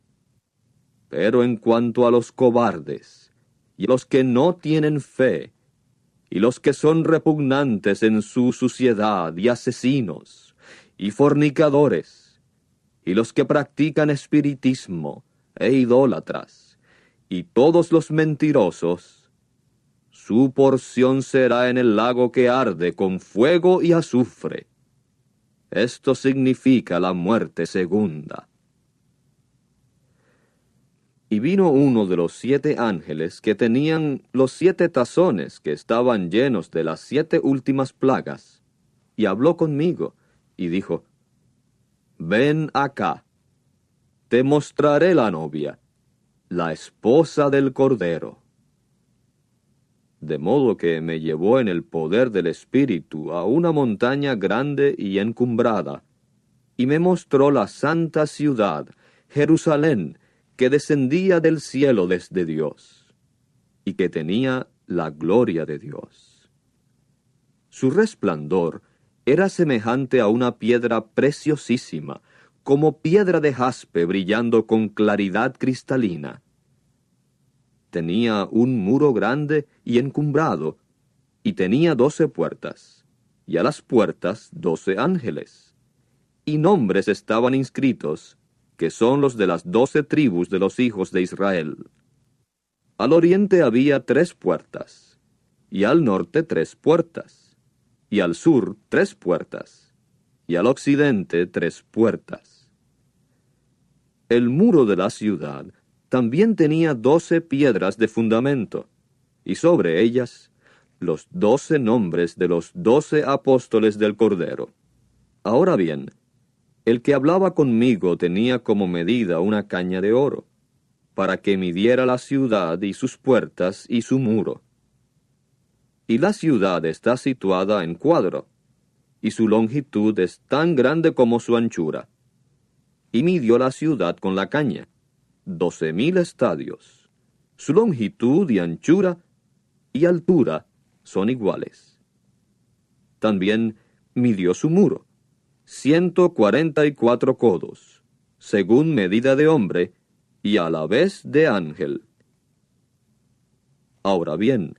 Pero en cuanto a los cobardes, y los que no tienen fe, y los que son repugnantes en su suciedad, y asesinos, y fornicadores, y los que practican espiritismo, e idólatras, y todos los mentirosos, su porción será en el lago que arde con fuego y azufre. Esto significa la muerte segunda. Y vino uno de los 7 ángeles que tenían los 7 tazones que estaban llenos de las 7 últimas plagas, y habló conmigo, y dijo: Ven acá, te mostraré la novia, la esposa del Cordero. De modo que me llevó en el poder del Espíritu a una montaña grande y encumbrada, y me mostró la santa ciudad, Jerusalén, que descendía del cielo desde Dios, y que tenía la gloria de Dios. Su resplandor era semejante a una piedra preciosísima, como piedra de jaspe brillando con claridad cristalina. Tenía un muro grande y encumbrado, y tenía 12 puertas, y a las puertas 12 ángeles, y nombres estaban inscritos, que son los de las 12 tribus de los hijos de Israel. Al oriente había 3 puertas, y al norte 3 puertas, y al sur 3 puertas, y al occidente 3 puertas. El muro de la ciudad también tenía 12 piedras de fundamento, y sobre ellas los 12 nombres de los 12 apóstoles del Cordero. Ahora bien, el que hablaba conmigo tenía como medida una caña de oro, para que midiera la ciudad y sus puertas y su muro. Y la ciudad está situada en cuadro, y su longitud es tan grande como su anchura. Y midió la ciudad con la caña, 12,000 estadios. Su longitud y anchura y altura son iguales. También midió su muro, 144 codos, según medida de hombre, y a la vez de ángel. Ahora bien,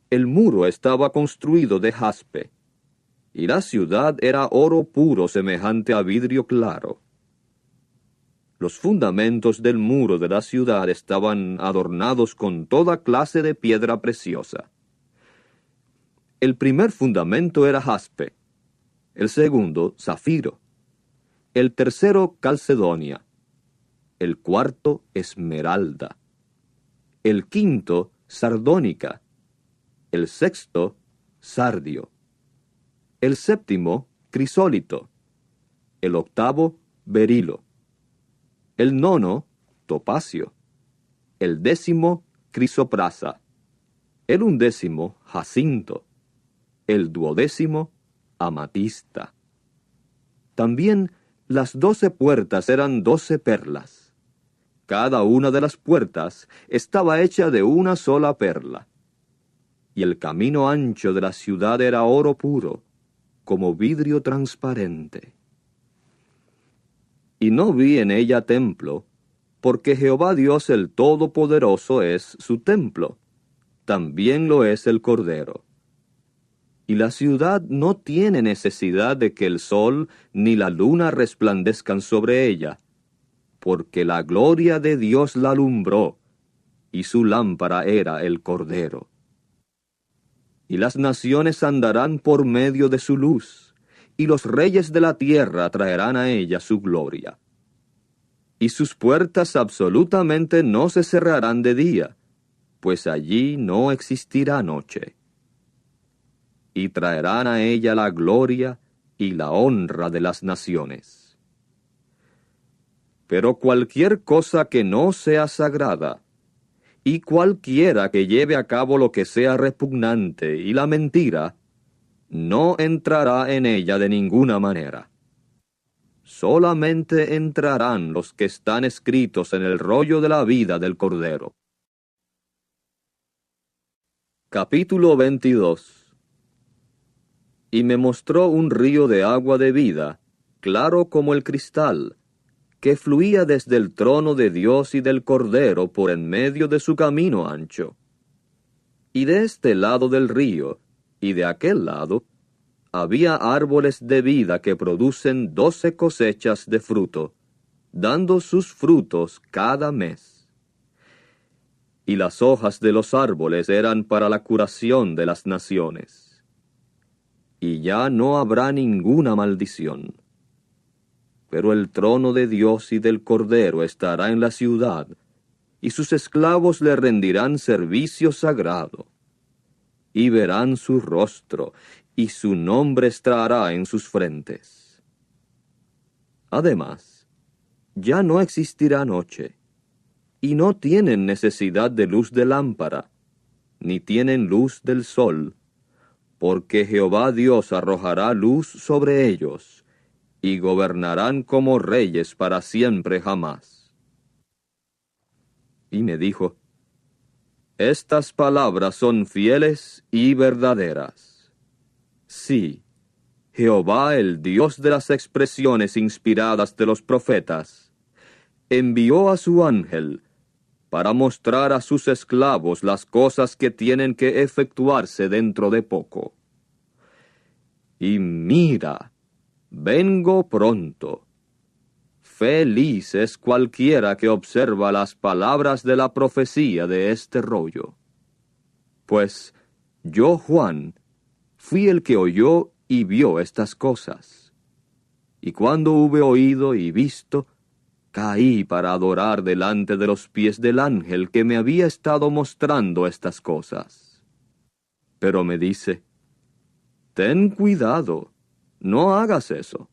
el muro estaba construido de jaspe, y la ciudad era oro puro semejante a vidrio claro. Los fundamentos del muro de la ciudad estaban adornados con toda clase de piedra preciosa. El primer fundamento era jaspe, el segundo zafiro, el tercero calcedonia, el cuarto esmeralda, el quinto sardónica, el sexto sardio, el séptimo crisólito, el octavo berilo, el nono topacio, el 10º crisoprasa, el 11º jacinto, el 12º amatista. También las 12 puertas eran 12 perlas. Cada una de las puertas estaba hecha de una sola perla. Y el camino ancho de la ciudad era oro puro, como vidrio transparente. Y no vi en ella templo, porque Jehová Dios el Todopoderoso es su templo. También lo es el Cordero. Y la ciudad no tiene necesidad de que el sol ni la luna resplandezcan sobre ella, porque la gloria de Dios la alumbró, y su lámpara era el Cordero. Y las naciones andarán por medio de su luz, y los reyes de la tierra traerán a ella su gloria. Y sus puertas absolutamente no se cerrarán de día, pues allí no existirá noche. Y traerán a ella la gloria y la honra de las naciones. Pero cualquier cosa que no sea sagrada, y cualquiera que lleve a cabo lo que sea repugnante y la mentira, no entrará en ella de ninguna manera. Solamente entrarán los que están escritos en el rollo de la vida del Cordero. Capítulo 22. Y me mostró un río de agua de vida, claro como el cristal, que fluía desde el trono de Dios y del Cordero por en medio de su camino ancho. Y de este lado del río, y de aquel lado, había árboles de vida que producen 12 cosechas de fruto, dando sus frutos cada mes. Y las hojas de los árboles eran para la curación de las naciones. Y ya no habrá ninguna maldición. Pero el trono de Dios y del Cordero estará en la ciudad, y sus esclavos le rendirán servicio sagrado. Y verán su rostro, y su nombre estará en sus frentes. Además, ya no existirá noche, y no tienen necesidad de luz de lámpara, ni tienen luz del sol, porque Jehová Dios arrojará luz sobre ellos, y gobernarán como reyes para siempre jamás. Y me dijo, estas palabras son fieles y verdaderas. Sí, Jehová, el Dios de las expresiones inspiradas de los profetas, envió a su ángel para mostrar a sus esclavos las cosas que tienen que efectuarse dentro de poco. Y mira, vengo pronto. Feliz es cualquiera que observa las palabras de la profecía de este rollo. Pues yo, Juan, fui el que oyó y vio estas cosas. Y cuando hube oído y visto, caí para adorar delante de los pies del ángel que me había estado mostrando estas cosas. Pero me dice, ten cuidado, no hagas eso.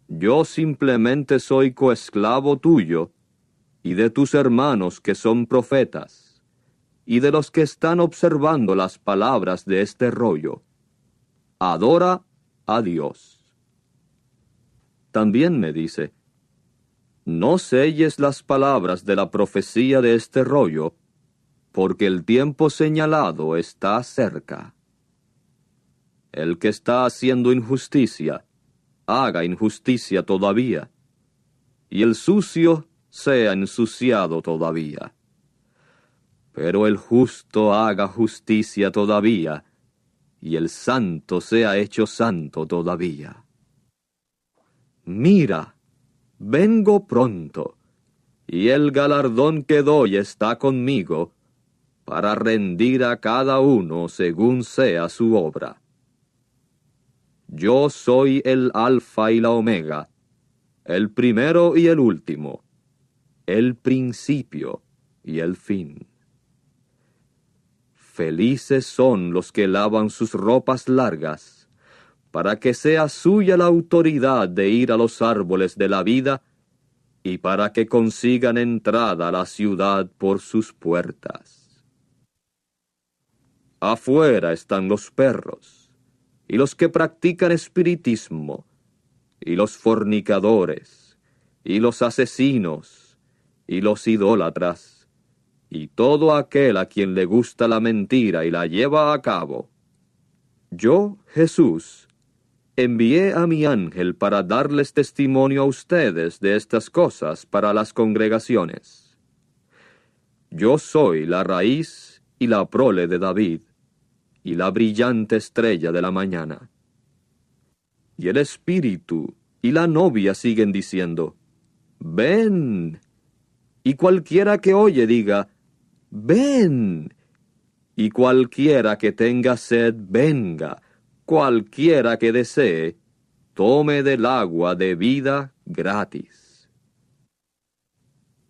Yo simplemente soy coesclavo tuyo y de tus hermanos que son profetas, y de los que están observando las palabras de este rollo. Adora a Dios. También me dice, no selles las palabras de la profecía de este rollo, porque el tiempo señalado está cerca. El que está haciendo injusticia, haga injusticia todavía, y el sucio sea ensuciado todavía. Pero el justo haga justicia todavía, y el santo sea hecho santo todavía. Mira, vengo pronto, y el galardón que doy está conmigo, para rendir a cada uno según sea su obra. Yo soy el Alfa y la Omega, el primero y el último, el principio y el fin. Felices son los que lavan sus ropas largas, para que sea suya la autoridad de ir a los árboles de la vida, y para que consigan entrada a la ciudad por sus puertas. Afuera están los perros, y los que practican espiritismo, y los fornicadores, y los asesinos, y los idólatras, y todo aquel a quien le gusta la mentira y la lleva a cabo. Yo, Jesús, envié a mi ángel para darles testimonio a ustedes de estas cosas para las congregaciones. Yo soy la raíz y la prole de David, y la brillante estrella de la mañana. Y el Espíritu y la novia siguen diciendo, ven. Y cualquiera que oye diga, ven. Y cualquiera que tenga sed, venga. Cualquiera que desee, tome del agua de vida gratis.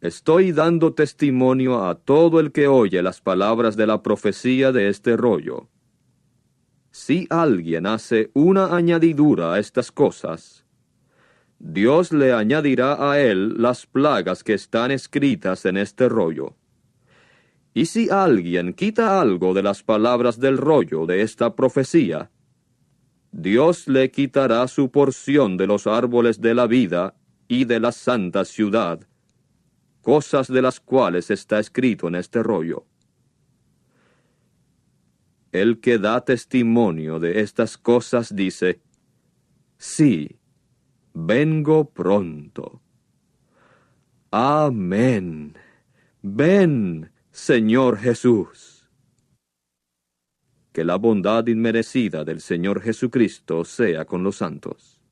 Estoy dando testimonio a todo el que oye las palabras de la profecía de este rollo. Si alguien hace una añadidura a estas cosas, Dios le añadirá a él las plagas que están escritas en este rollo. Y si alguien quita algo de las palabras del rollo de esta profecía, Dios le quitará su porción de los árboles de la vida y de la santa ciudad, cosas de las cuales está escrito en este rollo. El que da testimonio de estas cosas dice, sí, vengo pronto. Amén. Ven, Señor Jesús. Que la bondad inmerecida del Señor Jesucristo sea con los santos.